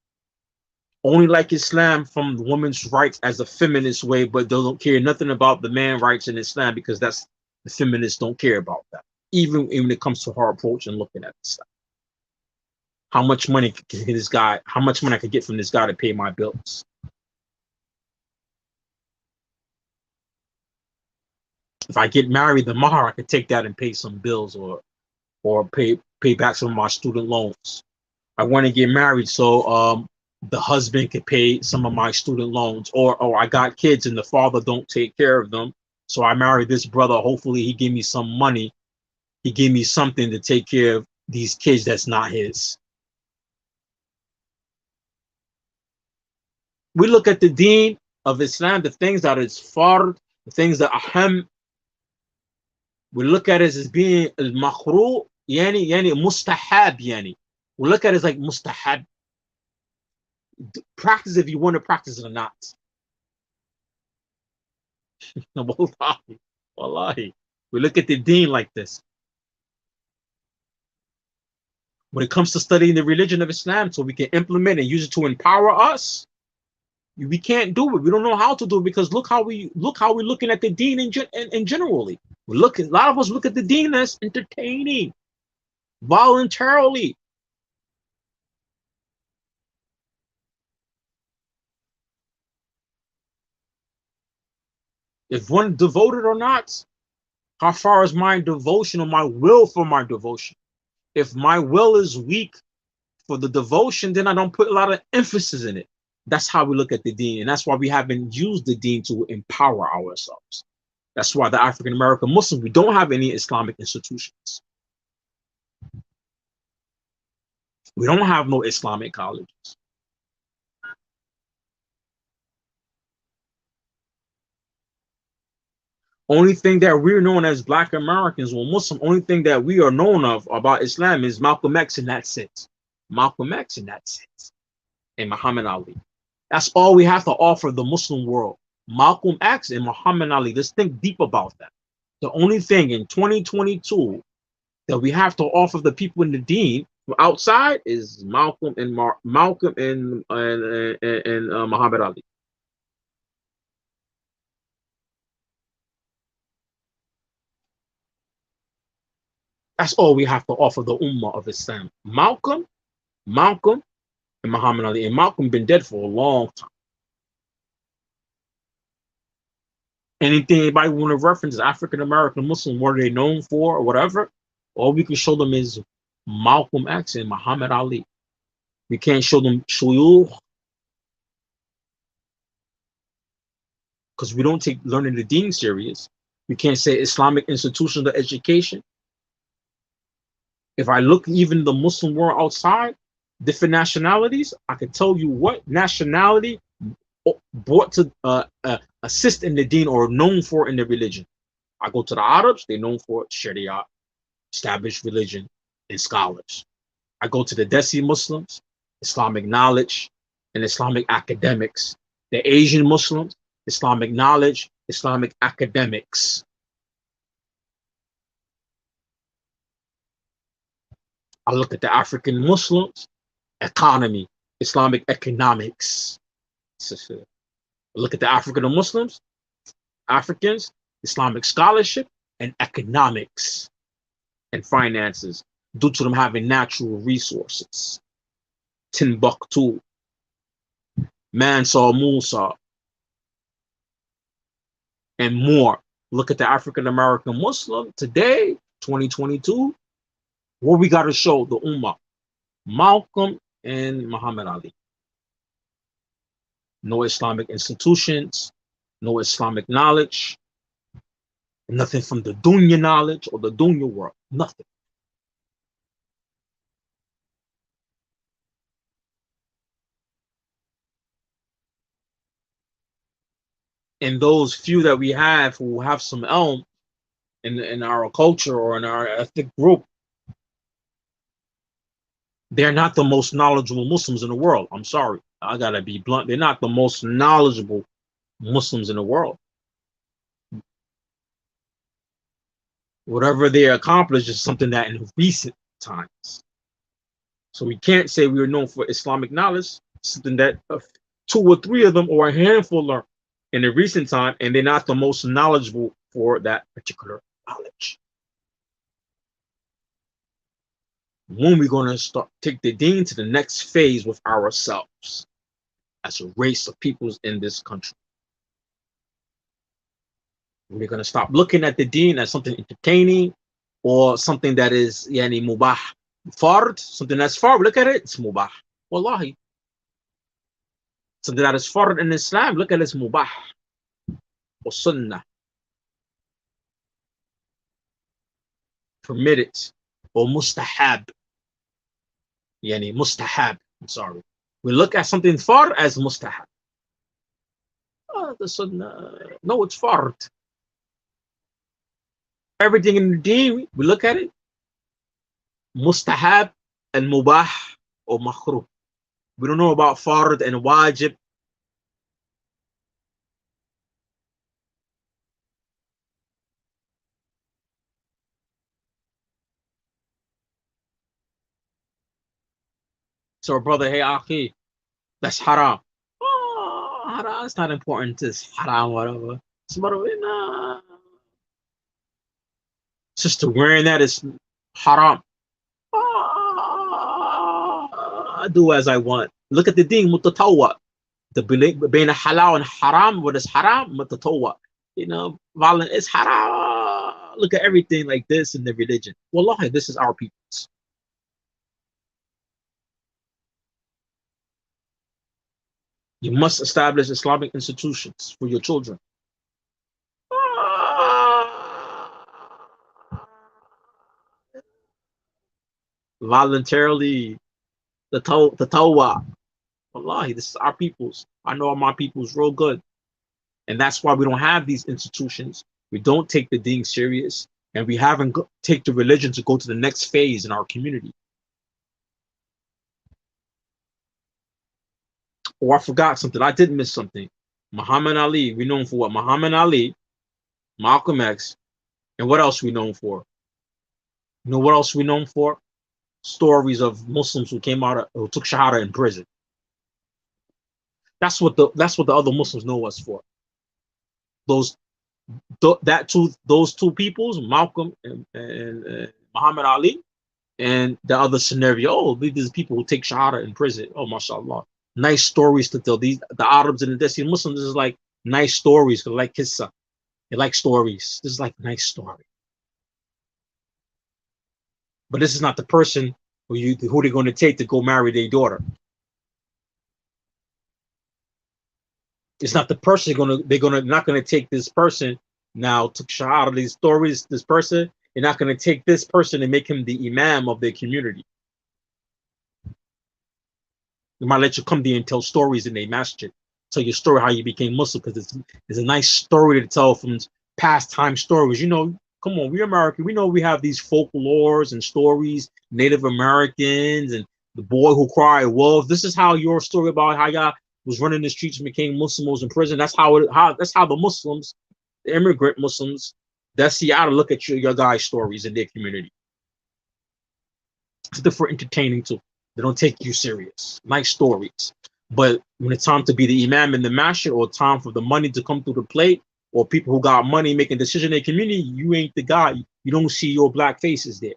Speaker 1: only like Islam from women's rights as a feminist way, but they don't care nothing about the man rights in Islam, because that's the feminists don't care about that. Even when it comes to her approach and looking at stuff. How much money can this guy? How much money I could get from this guy to pay my bills? If I get married, the mahar, I could take that and pay some bills, or pay back some of my student loans. I want to get married, so the husband could pay some of my student loans, or I got kids and the father don't take care of them, so I married this brother. Hopefully, he gave me some money. He gave me something to take care of these kids that's not his. We look at the deen of Islam, the things that is fard, the things that aham, we look at it as being al-makhru, yani mustahab, yani. We look at it as like mustahab. Practice if you want to practice it or not. Wallahi, wallahi. We look at the deen like this. When it comes to studying the religion of Islam, so we can implement and use it to empower us, we can't do it. We don't know how to do it, because look how we're looking at the deen in generally. A lot of us look at the deen as entertaining, voluntarily. If one devoted or not, how far is my devotion or my will for my devotion? If my will is weak for the devotion, then I don't put a lot of emphasis in it. That's how we look at the deen, and that's why we haven't used the deen to empower ourselves. That's why the African American Muslims, we don't have any Islamic institutions. We don't have no Islamic colleges. Only thing that we're known as Black Americans or Muslim, only thing that we are known of about Islam is Malcolm X, and that's it. Malcolm X, and that's it. And Muhammad Ali. That's all we have to offer the Muslim world. Malcolm X and Muhammad Ali. Let's think deep about that. The only thing in 2022 that we have to offer the people in the deen from outside is Malcolm and Muhammad Ali. That's all we have to offer the Ummah of Islam. Malcolm, and Muhammad Ali. And Malcolm been dead for a long time. Anything anybody want to reference African American Muslim, what are they known for or whatever, all we can show them is Malcolm X and Muhammad Ali. We can't show them shuyukh, because we don't take learning the deen serious. We can't say Islamic institutions of education. If I look even the Muslim world outside, different nationalities, I can tell you what nationality brought to assist in the deen or known for in the religion. I go to the Arabs, they're known for Sharia, established religion, and scholars. I go to the Desi Muslims, Islamic knowledge, and Islamic academics. The Asian Muslims, Islamic knowledge, Islamic academics. I look at the African Muslims, economy, Islamic economics. Look at the African Muslims, Africans, Islamic scholarship, and economics and finances due to them having natural resources. Timbuktu, Mansour Musa, and more. Look at the African American Muslim today, 2022. What we got to show the Ummah? Malcolm and Muhammad Ali. No Islamic institutions, no Islamic knowledge, nothing from the dunya knowledge or the dunya world, nothing. And those few that we have who have some elm in our culture or in our ethnic group, they're not the most knowledgeable Muslims in the world. I'm sorry. I gotta be blunt. They're not the most knowledgeable Muslims in the world. Whatever they accomplished is something that in recent times. So we can't say we are known for Islamic knowledge, something that two or three of them or a handful learned in the recent time, and they're not the most knowledgeable for that particular knowledge. When we're going to start take the deen to the next phase with ourselves as a race of peoples in this country. We're going to stop looking at the deen as something entertaining or something that is yani mubah. Fard, something that's fard, look at it, it's mubah. Wallahi. Something that is fard in Islam, look at it, it's mubah. Or sunnah. Permitted. Or mustahab. Yani mustahab, I'm sorry. We look at something fard as mustahab. Oh, the sunnah. No, it's fard. Everything in the deen, we look at it, mustahab and mubah or makruh. We don't know about fard and wajib. So brother, hey akhi, that's haram. Oh, haram, it's not important. It's haram, whatever. It's whatever. Nah. Sister wearing that is haram. I do as I want. Look at the deen, mutatawwa. The between halal and haram, what is haram? Mutatawwa. You know, violent is haram. Look at everything like this in the religion. Wallahi, this is our people's. You must establish Islamic institutions for your children. Voluntarily, the tawwa. Wallahi, this is our people's. I know my people's real good. And that's why we don't have these institutions. We don't take the deen serious. And we haven't take the religion to go to the next phase in our community. Oh, I forgot something. I did miss something. Muhammad Ali. We known for what? Muhammad Ali, Malcolm X, and what else we known for? You know what else we known for? Stories of Muslims who came out of, who took Shahada in prison. That's what the other Muslims know us for. Those two peoples, Malcolm and Muhammad Ali, and the other scenario. Oh, these people who take Shahada in prison. Oh, mashallah. Nice stories to tell. The Arabs and the Desi Muslims is like nice stories. They like kissa. They like stories. This is like a nice story. But this is not the person who they're going to take to go marry their daughter. It's not the person not going to take this person now to shahada these stories. This person, they're not going to take this person and make him the imam of their community. They might let you come there and tell stories in their masjid. Tell your story how you became Muslim, because it's a nice story to tell from past time stories. You know, come on, we're American. We know we have these folklores and stories, Native Americans and the boy who cried wolf. This is how your story about how y'all was running the streets and became Muslims in prison. That's how the Muslims, the immigrant Muslims, that's how to look at your guys' stories in their community. It's there for entertaining too. They don't take you serious. Nice stories. But when it's time to be the imam in the masjid, or time for the money to come through the plate, or people who got money making decisions in their community, you ain't the guy. You don't see your black faces there.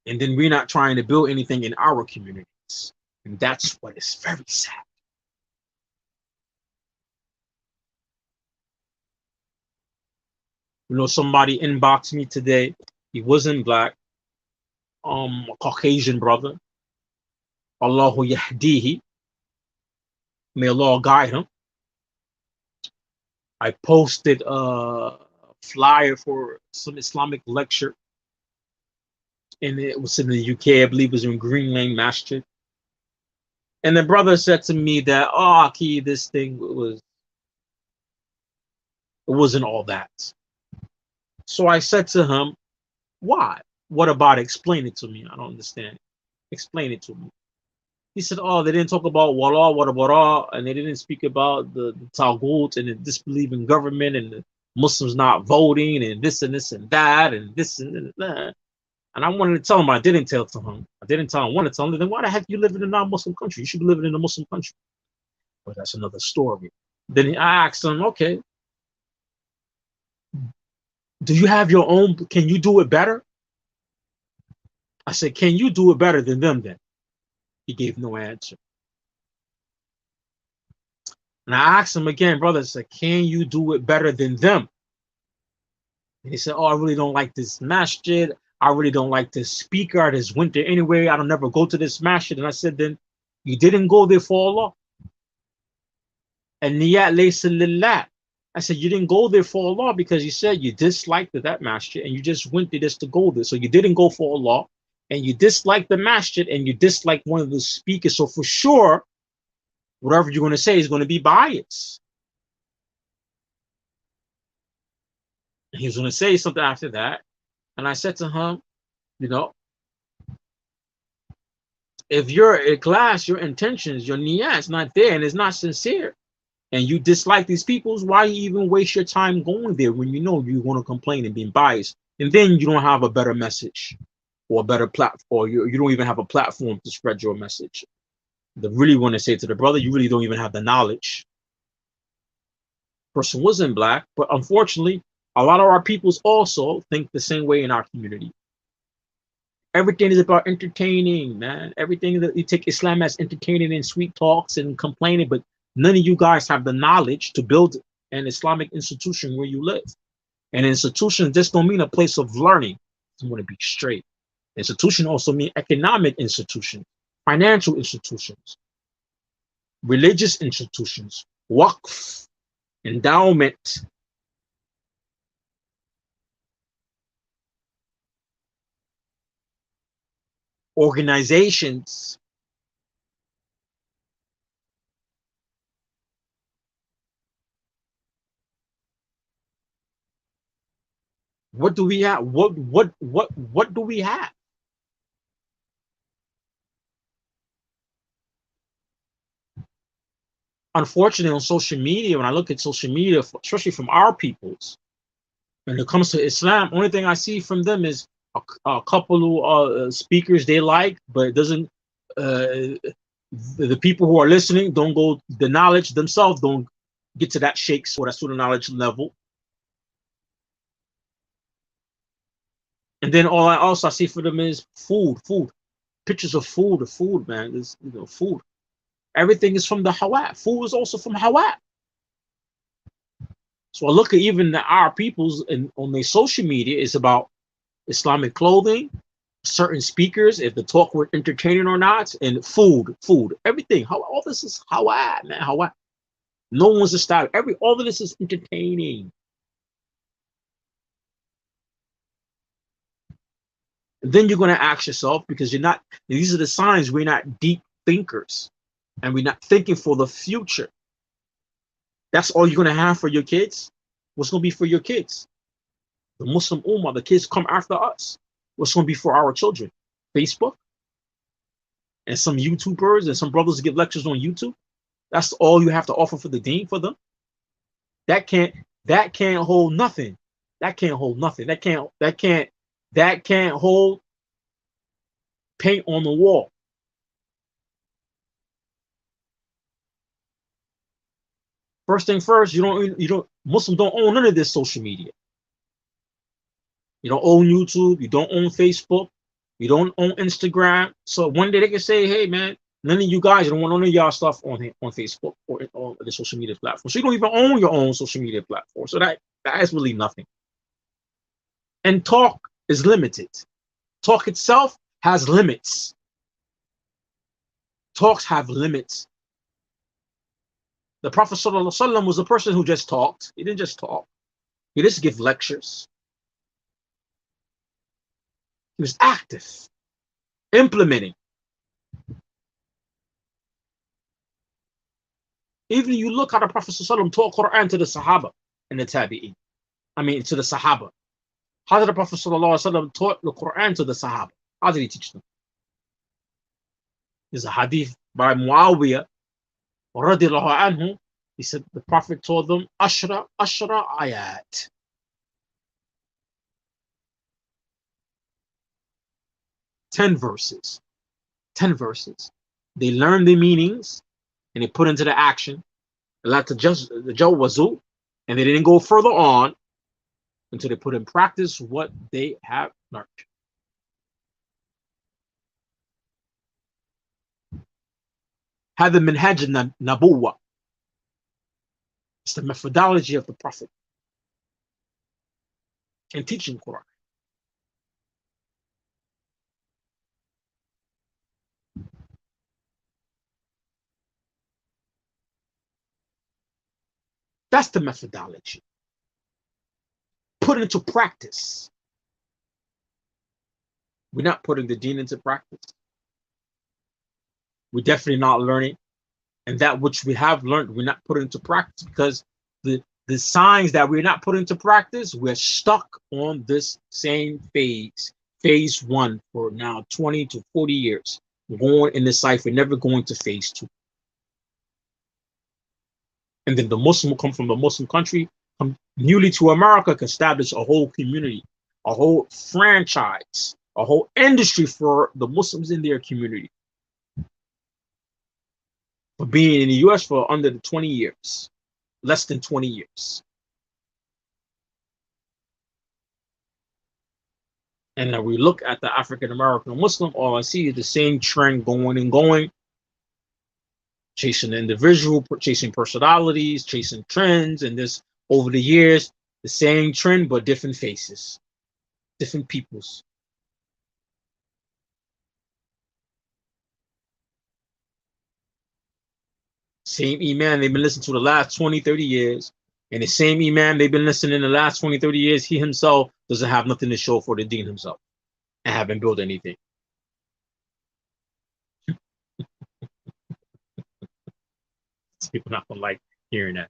Speaker 1: And then we're not trying to build anything in our communities. And that's what is very sad. You know, somebody inboxed me today. He wasn't black, a Caucasian brother. Allahu Yahdihi. May Allah guide him. I posted a flyer for some Islamic lecture, and it was in the UK. I believe it was in Green Lane Masjid. And the brother said to me that, oh, Aki, this thing wasn't all that. So I said to him, why? What about it? Explain it to me. I don't understand. Explain it to me. He said, oh, they didn't talk about wala, wara, and they didn't speak about the Taghut and the disbelieving government and the Muslims not voting and this and this and that and this and that. And I wanted to tell him, I didn't tell to him. I didn't tell him, I wanted to tell him, then why the heck you live in a non-Muslim country? You should be living in a Muslim country. But that's another story. Then I asked him, okay, do you have your own, can you do it better? I said, can you do it better than them then? He gave no answer. And I asked him again, brother, I said, can you do it better than them? And he said, oh, I really don't like this masjid. I really don't like this speaker. I just went there anyway. I don't never go to this masjid. And I said, then you didn't go there for Allah. And niyat laysa lillah. I said, you didn't go there for Allah because you said you disliked that masjid and you just went there just to go there. So you didn't go for Allah. And you dislike the masjid and you dislike one of the speakers. So for sure, whatever you're going to say is going to be biased. And he was going to say something after that. And I said to him, you know, if you're a class, your intentions, your niyyah is not there and it's not sincere, and you dislike these peoples, why you even waste your time going there when you know you're going to complain and being biased? And then you don't have a better message. Or a better platform, or you don't even have a platform to spread your message. I really want to say to the brother, you really don't even have the knowledge. Person wasn't black, but unfortunately, a lot of our peoples also think the same way in our community. Everything is about entertaining, man. Everything that you take Islam as entertaining and sweet talks and complaining, but none of you guys have the knowledge to build an Islamic institution where you live. And institution just don't mean a place of learning. You want to be straight. Institution also mean economic institutions, financial institutions, religious institutions, waqf, endowment, organizations. What do we have? What do we have? Unfortunately, on social media, when I look at social media, especially from our peoples, when it comes to Islam, only thing I see from them is a couple of speakers they like, but it doesn't. The people who are listening don't go. The knowledge themselves don't get to that sheikh or that student knowledge level. And then all I also see for them is food, pictures of food, man. There's food. Everything is from the Hawat. Food is also from Hawat. So I look at even our peoples on their social media, it's about Islamic clothing, certain speakers, if the talk were entertaining or not, and food, everything. All this is Hawat, man. Hawat. No one's a style. All of this is entertaining. And then you're going to ask yourself, because these are the signs we're not deep thinkers and we're not thinking for the future. That's all you're going to have for your kids. What's going to be for your kids? The Muslim Ummah, the kids come after us. What's going to be for our children? Facebook and some YouTubers and some brothers give lectures on YouTube. That's all you have to offer for the deen for them. That can't hold nothing. That can't that can't hold paint on the wall. First thing first, Muslims don't own none of this social media. You don't own YouTube, you don't own Facebook, you don't own Instagram. So one day they can say, hey man, none of you guys, you don't want none of y'all stuff on Facebook or on the social media platform. So you don't even own your own social media platform. So that is really nothing. And talk is limited. Talk itself has limits. Talks have limits. The Prophet ﷺ was a person who just talked. He didn't just talk. He didn't give lectures. He was active, implementing. Even you look how the Prophet ﷺ taught Quran to the Sahaba and the Tabi'in. I mean, to the Sahaba. How did the Prophet ﷺ taught the Quran to the Sahaba? How did he teach them? There's a hadith by Muawiyah, radiallahu anhu. He said the Prophet told them, Ashra ayat. 10 verses. 10 verses. They learned the meanings and they put into the action. The wazu, and they didn't go further on until they put in practice what they have learned. هذا منهج النبوة. It's the methodology of the Prophet in teaching Quran. That's the methodology. Put into practice. We're not putting the deen into practice. We're definitely not learning. And that which we have learned, we're not putting into practice because the signs that we're not putting into practice, we're stuck on this same phase 1 for now 20 to 40 years. We're going in this life, we're never going to phase 2. And then the Muslim will come from the Muslim country, come newly to America, can establish a whole community, a whole franchise, a whole industry for the Muslims in their community. For being in the US for under the 20 years, less than 20 years. And then we look at the African American Muslim, all I see is the same trend going and going. Chasing the individual, chasing personalities, chasing trends, and this over the years, the same trend, but different faces, different peoples. Same Imam they've been listening to the last 20, 30 years. And the same Imam they've been listening in the last 20, 30 years, he himself doesn't have nothing to show for the deen himself and haven't built anything. People not gonna like hearing that,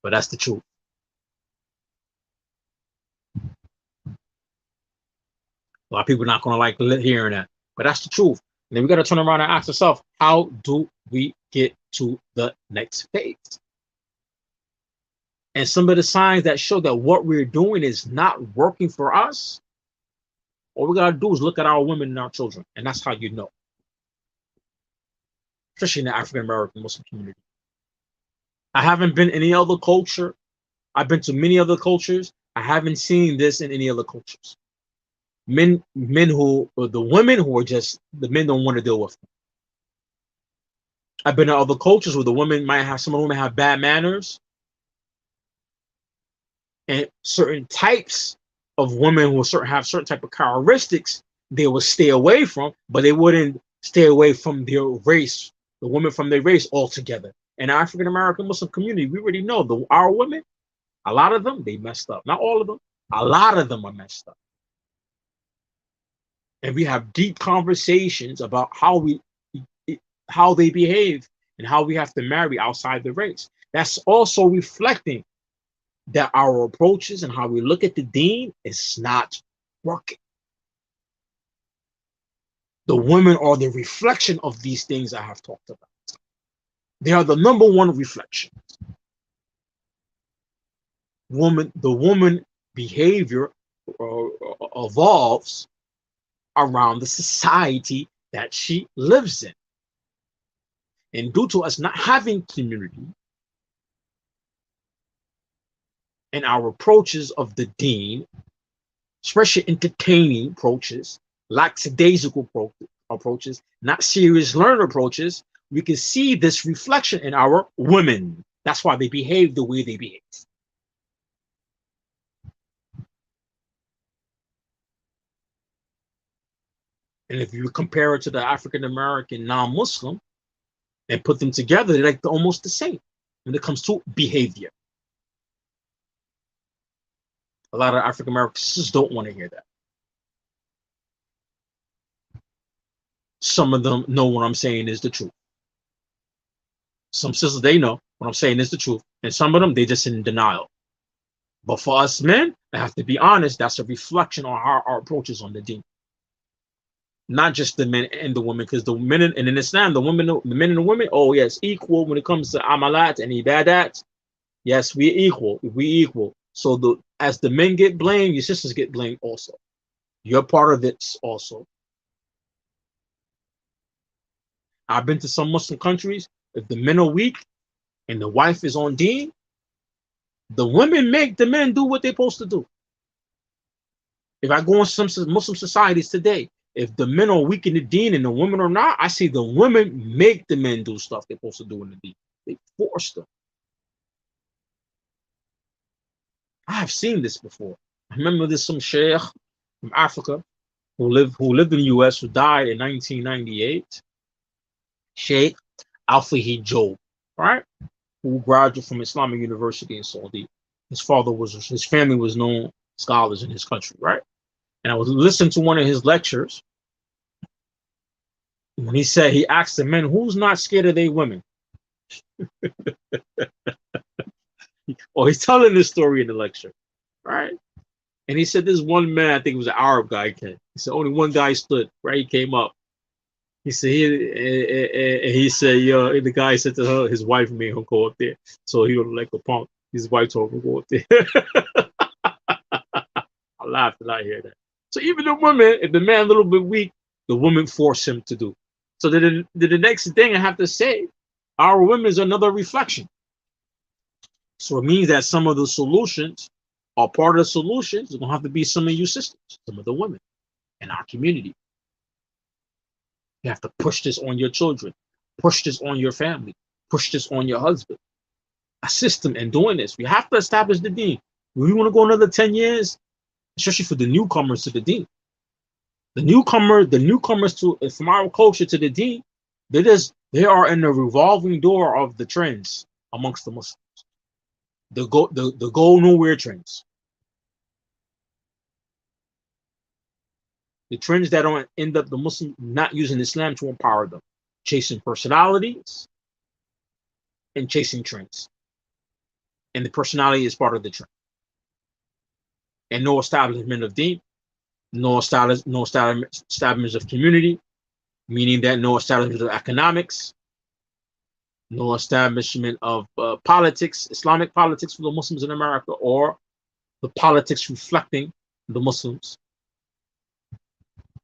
Speaker 1: but that's the truth. A lot of people not gonna like hearing that, but that's the truth. And then we got to turn around and ask ourselves, how do we get to the next phase? And some of the signs that show that what we're doing is not working for us, all we got to do is look at our women and our children, and that's how you know. Especially in the African American Muslim community. I haven't been in any other culture. I've been to many other cultures. I haven't seen this in any other cultures. The women who are just, the men don't want to deal with them. I've been in other cultures where the women might have, some of the women have bad manners. And certain types of women who have certain type of characteristics they will stay away from, but they wouldn't stay away from their race, the women from their race altogether. In the African American Muslim community, we already know our women, a lot of them, they messed up. Not all of them, a lot of them are messed up. And we have deep conversations about how they behave and how we have to marry outside the race. That's also reflecting that our approaches and how we look at the deen is not working. The women are the reflection of these things I have talked about. They are the number one reflection. The woman behavior evolves around the society that she lives in. And due to us not having community and our approaches of the deen, especially entertaining approaches, lackadaisical approaches, not serious learner approaches, we can see this reflection in our women. That's why they behave the way they behave. And if you compare it to the African American non-Muslim and put them together, they're like almost the same when it comes to behavior. A lot of African Americans just don't want to hear that. Some of them know what I'm saying is the truth. Some sisters, they know what I'm saying is the truth. And some of them, they just in denial. But for us men, I have to be honest, that's a reflection on our approaches on the deen. Not just the men and the women, because the men and in Islam, the men and the women, oh yes, equal when it comes to amalat and ibadat. Yes, we're equal. We equal. So as the men get blamed, your sisters get blamed also. You're part of it also. I've been to some Muslim countries. If the men are weak and the wife is on deen, the women make the men do what they're supposed to do. If I go in some Muslim societies today, if the men are weak in the deen and the women are not, I see the women make the men do stuff they're supposed to do in the deen. They force them. I have seen this before. I remember there's some sheikh from Africa who lived in the US, who died in 1998. Sheikh Al-Fahid Job, right? Who graduated from Islamic University in Saudi. His family was known scholars in his country, right? And I was listening to one of his lectures when he asked the men, who's not scared of their women? Oh, he's telling this story in the lecture, right? And he said this one man, I think it was an Arab guy, he said only one guy stood, right? He came up. He said, yo, the guy said to her, his wife made him go up there. So he looked like a punk. His wife told him to go up there. I laughed when I hear that. So even the woman, if the man a little bit weak, the woman forced him to do. So the next thing I have to say, our women is another reflection. So it means that some of the solutions are part of the solutions. It's going to have to be some of you sisters, some of the women in our community. You have to push this on your children, push this on your family, push this on your husband. Assist them in doing this. We have to establish the deen. We want to go another 10 years, especially for the newcomers to the deen. The newcomers to from our culture to the deen, they are in the revolving door of the trends amongst the Muslims. The go nowhere trends. The trends that don't end up the Muslim not using Islam to empower them, chasing personalities and chasing trends. And the personality is part of the trend. And no establishment of deen, no establishment of community, meaning that no establishment of economics, no establishment of politics, Islamic politics for the Muslims in America, or the politics reflecting the Muslims.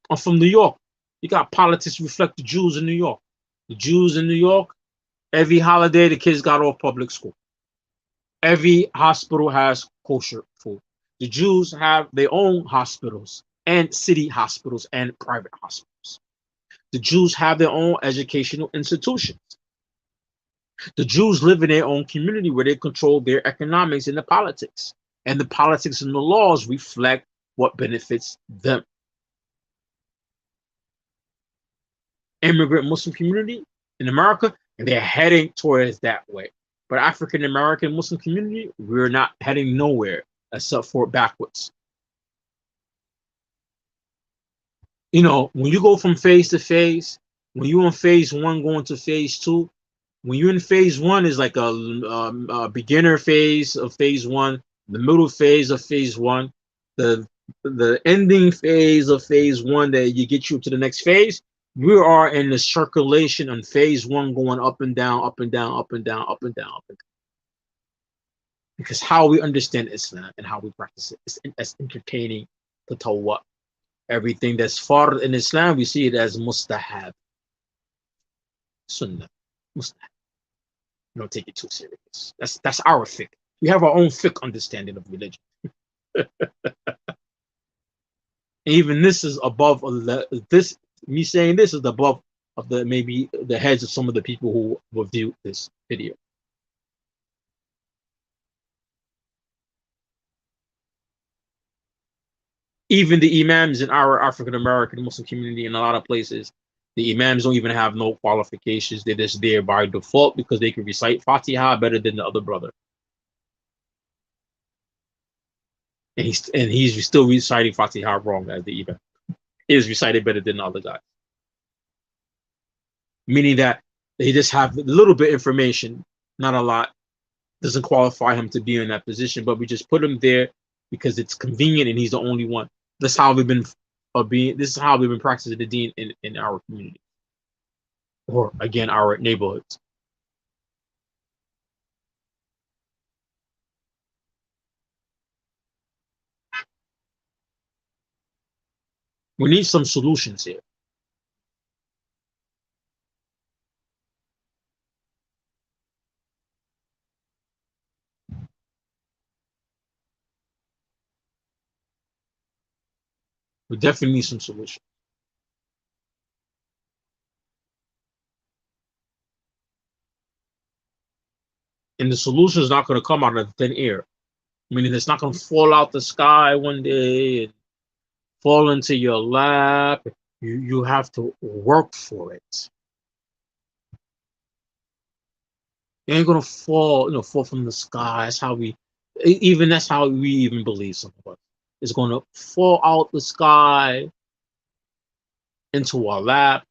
Speaker 1: I'm from New York. You got politics reflect the Jews in New York. The Jews in New York, every holiday the kids got off public school. Every hospital has kosher food. The Jews have their own hospitals and city hospitals and private hospitals. The Jews have their own educational institutions. The Jews live in their own community where they control their economics and the politics. And the politics and the laws reflect what benefits them. Immigrant Muslim community in America, and they're heading towards that way. But African American Muslim community, we're not heading nowhere except for backwards. You know, when you go from phase to phase, when you're in phase one going to phase two, when you're in phase one is like a beginner phase of phase one, the middle phase of phase one, the ending phase of phase one that you get you to the next phase. We are in the circulation on phase one, going up and down, up and down, up and down, up and down, up and down. Because how we understand Islam and how we practice it is as entertaining to tawwa. Everything that's fard in Islam, we see it as mustahab, sunnah, mustahab. You don't take it too serious. That's our fiqh. We have our own fiqh understanding of religion. Even this is above this. Me saying this is above of the maybe the heads of some of the people who will view this video. Even the imams in our African American Muslim community in a lot of places, the imams don't even have no qualifications. They're just there by default because they can recite Fatiha better than the other brother. And he's still reciting Fatiha wrong as the imam. He is recited better than the other guy. Meaning that they just have a little bit of information, not a lot. Doesn't qualify him to be in that position, but we just put him there because it's convenient and he's the only one. That's how we've been this is how we've been practicing the deen in our community. Or again, our neighborhoods. We need some solutions here. We definitely need some solutions. And the solution is not going to come out of thin air. Meaning it's not going to fall out the sky one day and fall into your lap. You have to work for it. It ain't gonna fall from the sky. That's how we even believe some of us. It's gonna fall out the sky into our lap,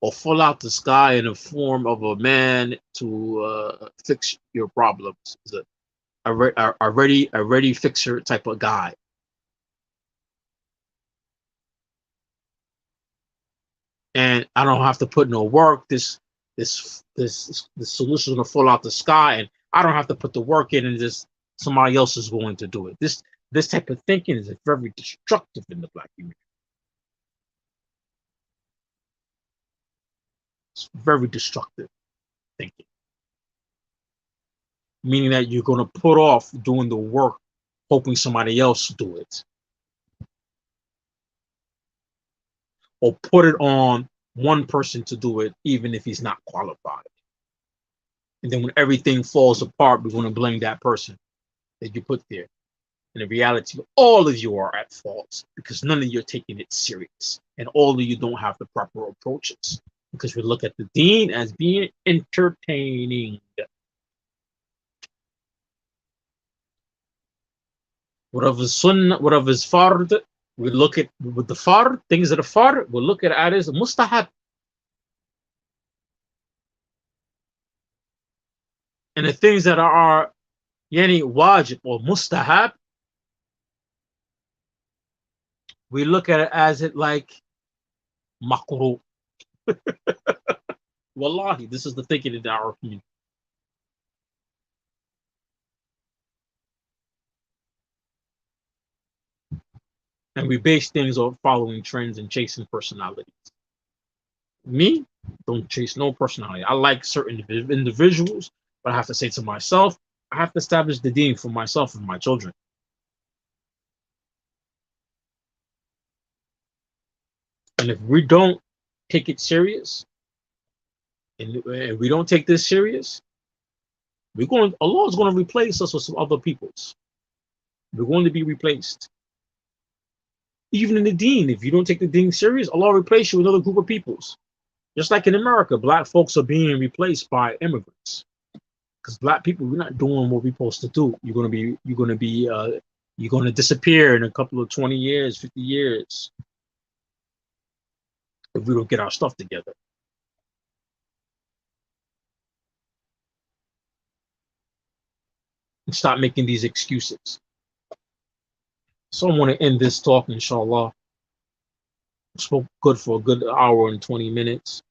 Speaker 1: or fall out the sky in the form of a man to fix your problems. It's a ready fixer type of guy. And I don't have to put no work. The solution is gonna fall out the sky, and I don't have to put the work in, and just somebody else is going to do it. This type of thinking is very destructive in the black community. It's very destructive thinking, meaning that you're gonna put off doing the work, hoping somebody else do it, or put it on one person to do it, even if he's not qualified. And then when everything falls apart, we're gonna blame that person that you put there. And in reality, all of you are at fault because none of you are taking it serious. And all of you don't have the proper approaches because we look at the deen as being entertaining. Whatever is sunnah, whatever is fard, we look at with the fard, things that are fard, we look at it as mustahab. And the things that are yani wajib or mustahab, we look at it as it like makruh. Wallahi, this is the thinking in our community. And we base things on following trends and chasing personalities. Me, don't chase no personality. I like certain individuals, but I have to say to myself, I have to establish the deen for myself and my children. And if we don't take it serious, and we don't take this serious, Allah is going to replace us with some other peoples. We're going to be replaced. Even in the deen, if you don't take the deen serious, Allah will replace you with another group of peoples. Just like in America, black folks are being replaced by immigrants. Because black people, we're not doing what we're supposed to do. You're gonna disappear in a couple of 20 years, 50 years, if we don't get our stuff together. And stop making these excuses. So I want to end this talk, inshallah. Spoke good for a good hour and 20 minutes.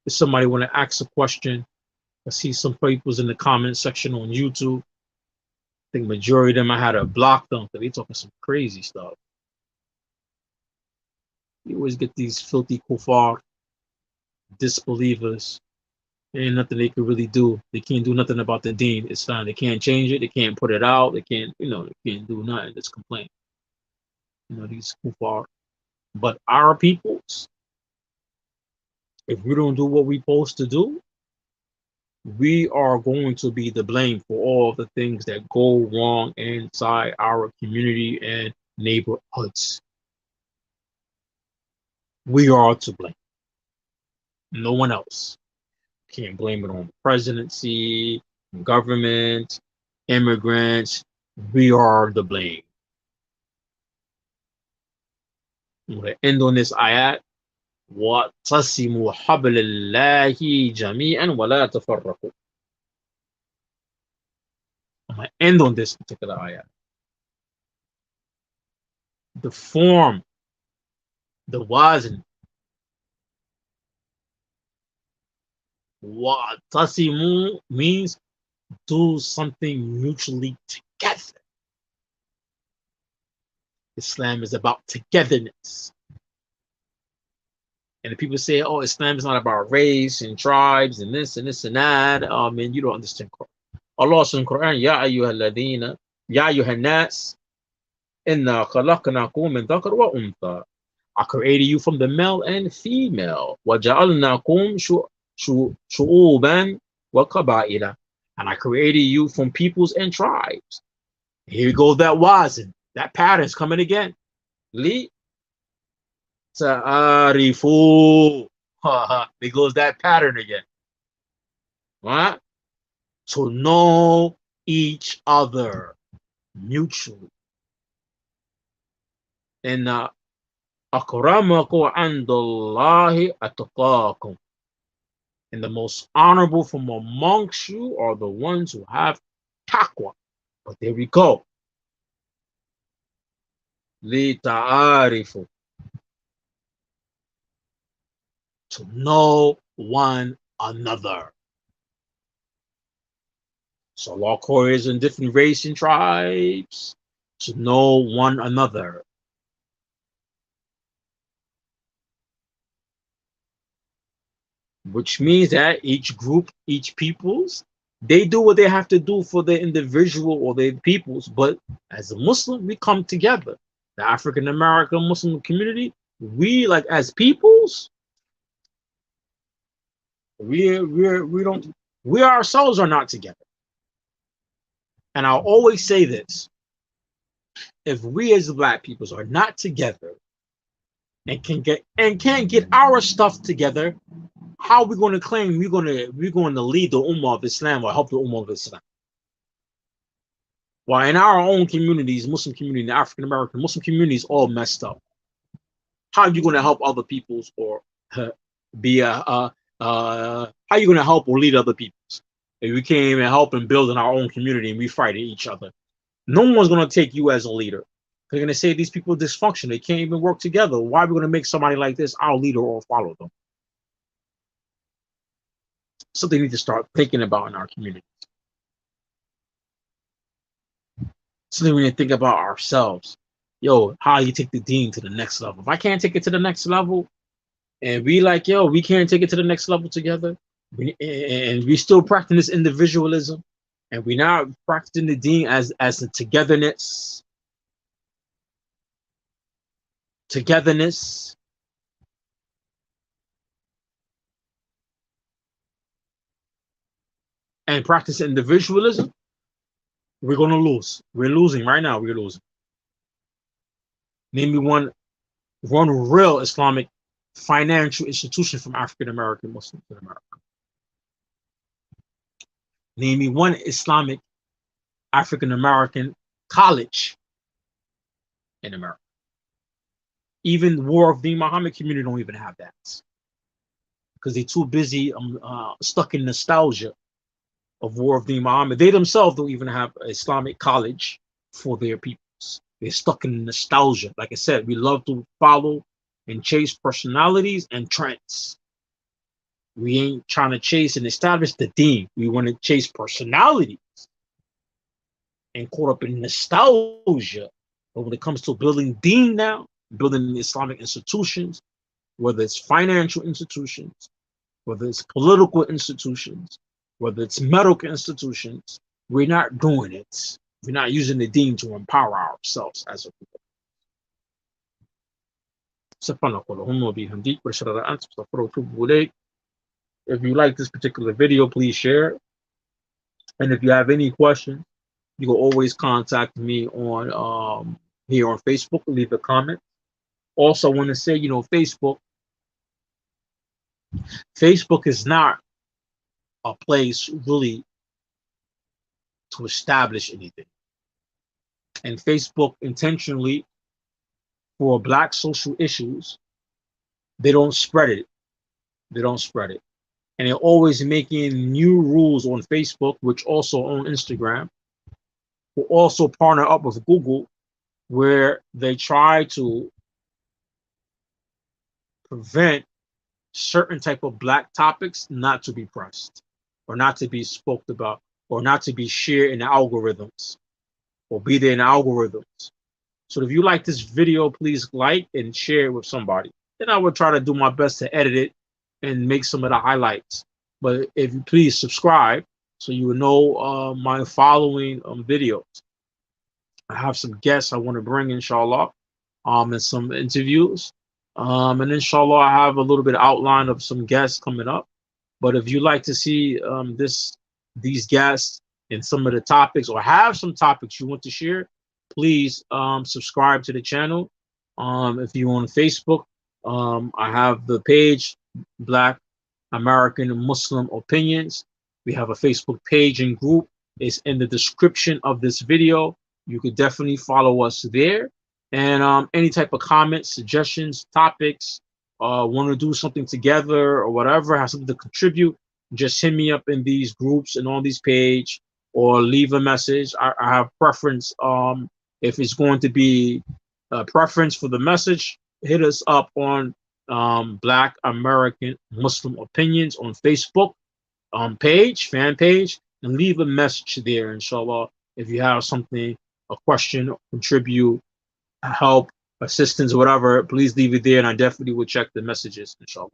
Speaker 1: If somebody want to ask a question, I see some people's in the comment section on YouTube. I think majority of them I had to block them because they talking some crazy stuff. You always get these filthy kuffar, disbelievers. There ain't nothing they can really do. They can't do nothing about the deen. It's fine. They can't change it. They can't put it out. They can't, they can't do nothing. Just complain. These kuffar. But our peoples, if we don't do what we're supposed to do, we are going to be the blame for all the things that go wrong inside our community and neighborhoods. We are to blame. No one else. Can't blame it on the presidency, government, immigrants. We are the blame. I'm going to end on this ayat. وَاعْتَصِمُوا حَبْلَ اللَّهِ جَمِيعًا وَلَا تَفَرَّقُوا. I'm going to end on this particular ayat. The form, the wazn, وَاعْتَصِمُوا means do something mutually together. Islam is about togetherness. And the people say, oh, Islam is not about race and tribes and this and this and that. Oh, man, you don't understand Quran. Allah says in Quran, Ya ayyuhalladhina, Ya ayyuhannas, inna khalaqnakum min dhakar wa untha. I created you from the male and female. Wa ja'alnakum shu'uban wa qaba'ila. And I created you from peoples and tribes. Here goes that wazn. That pattern's coming again. Li ta'arifu. There goes that pattern again. Right? To know each other mutually. And akramakum indallahi atqakum. And the most honorable from amongst you are the ones who have taqwa. But there we go. Li ta'arifu. To know one another. So Allah calls in different race and tribes to know one another. Which means that each group, each peoples, they do what they have to do for their individual or their peoples. But as a Muslim, we come together. The African American Muslim community, we like as peoples, we ourselves are not together. And I'll always say this: if we as Black peoples are not together and can't get our stuff together, how are we going to claim we're going to lead the Ummah of Islam or help the Ummah of Islam? While in our own communities, Muslim community, the African American Muslim communities, all messed up. How are you going to help other peoples or be how are you going to help or lead other peoples if we can't even help and build in our own community and we fight each other? No one's going to take you as a leader. They're going to say these people are dysfunctional. They can't even work together. Why are we going to make somebody like this our leader or follow them? Something we need to start thinking about in our community. Something we need to think about ourselves. Yo, how you take the deen to the next level? If I can't take it to the next level, and we like, yo, we can't take it to the next level together, and we still practicing this individualism, and we now practicing the deen as a togetherness, and practice individualism, we're gonna lose. We're losing right now. We're losing. Name me one real Islamic financial institution from African American Muslims in America. Name me one Islamic African American college in America. Even War of the Muhammad community don't even have that because they're too busy stuck in nostalgia of War of the Muhammad. They themselves don't even have an Islamic college for their peoples. They're stuck in nostalgia. Like I said, we love to follow and chase personalities and trends. We ain't trying to chase and establish the deen. We want to chase personalities and caught up in nostalgia. But when it comes to building deen now, building Islamic institutions, whether it's financial institutions, whether it's political institutions, whether it's medical institutions, we're not doing it. We're not using the deen to empower ourselves as a people. If you like this particular video, please share it. And if you have any questions, you can always contact me on here on Facebook. Leave a comment. Also, I want to say, Facebook is not a place really to establish anything. And Facebook intentionally, for Black social issues, they don't spread it. They don't spread it. And they're always making new rules on Facebook, which also on Instagram, who also partner up with Google, where they try to prevent certain type of Black topics not to be pressed or not to be spoke about or not to be shared in the algorithms or be there in the algorithms. So if you like this video, please like and share it with somebody. Then I would try to do my best to edit it and make some of the highlights. But if you please subscribe so you will know my following videos. I have some guests I want to bring, inshallah, and some interviews. And inshallah, I have a little bit of outline of some guests coming up. But if you like to see these guests and some of the topics, or have some topics you want to share, please subscribe to the channel. If you're on Facebook, I have the page Black American Muslim Opinions. We have a Facebook page and group. It's in the description of this video. You could definitely follow us there. And any type of comments, suggestions, topics, want to do something together or whatever, have something to contribute, just hit me up in these groups and on these page, or leave a message. I have preference. If it's going to be a preference for the message, hit us up on Black American Muslim Opinions on Facebook page, fan page, and leave a message there, inshallah. If you have something, a question, contribute, help, assistance, whatever, please leave it there, and I definitely will check the messages, inshallah.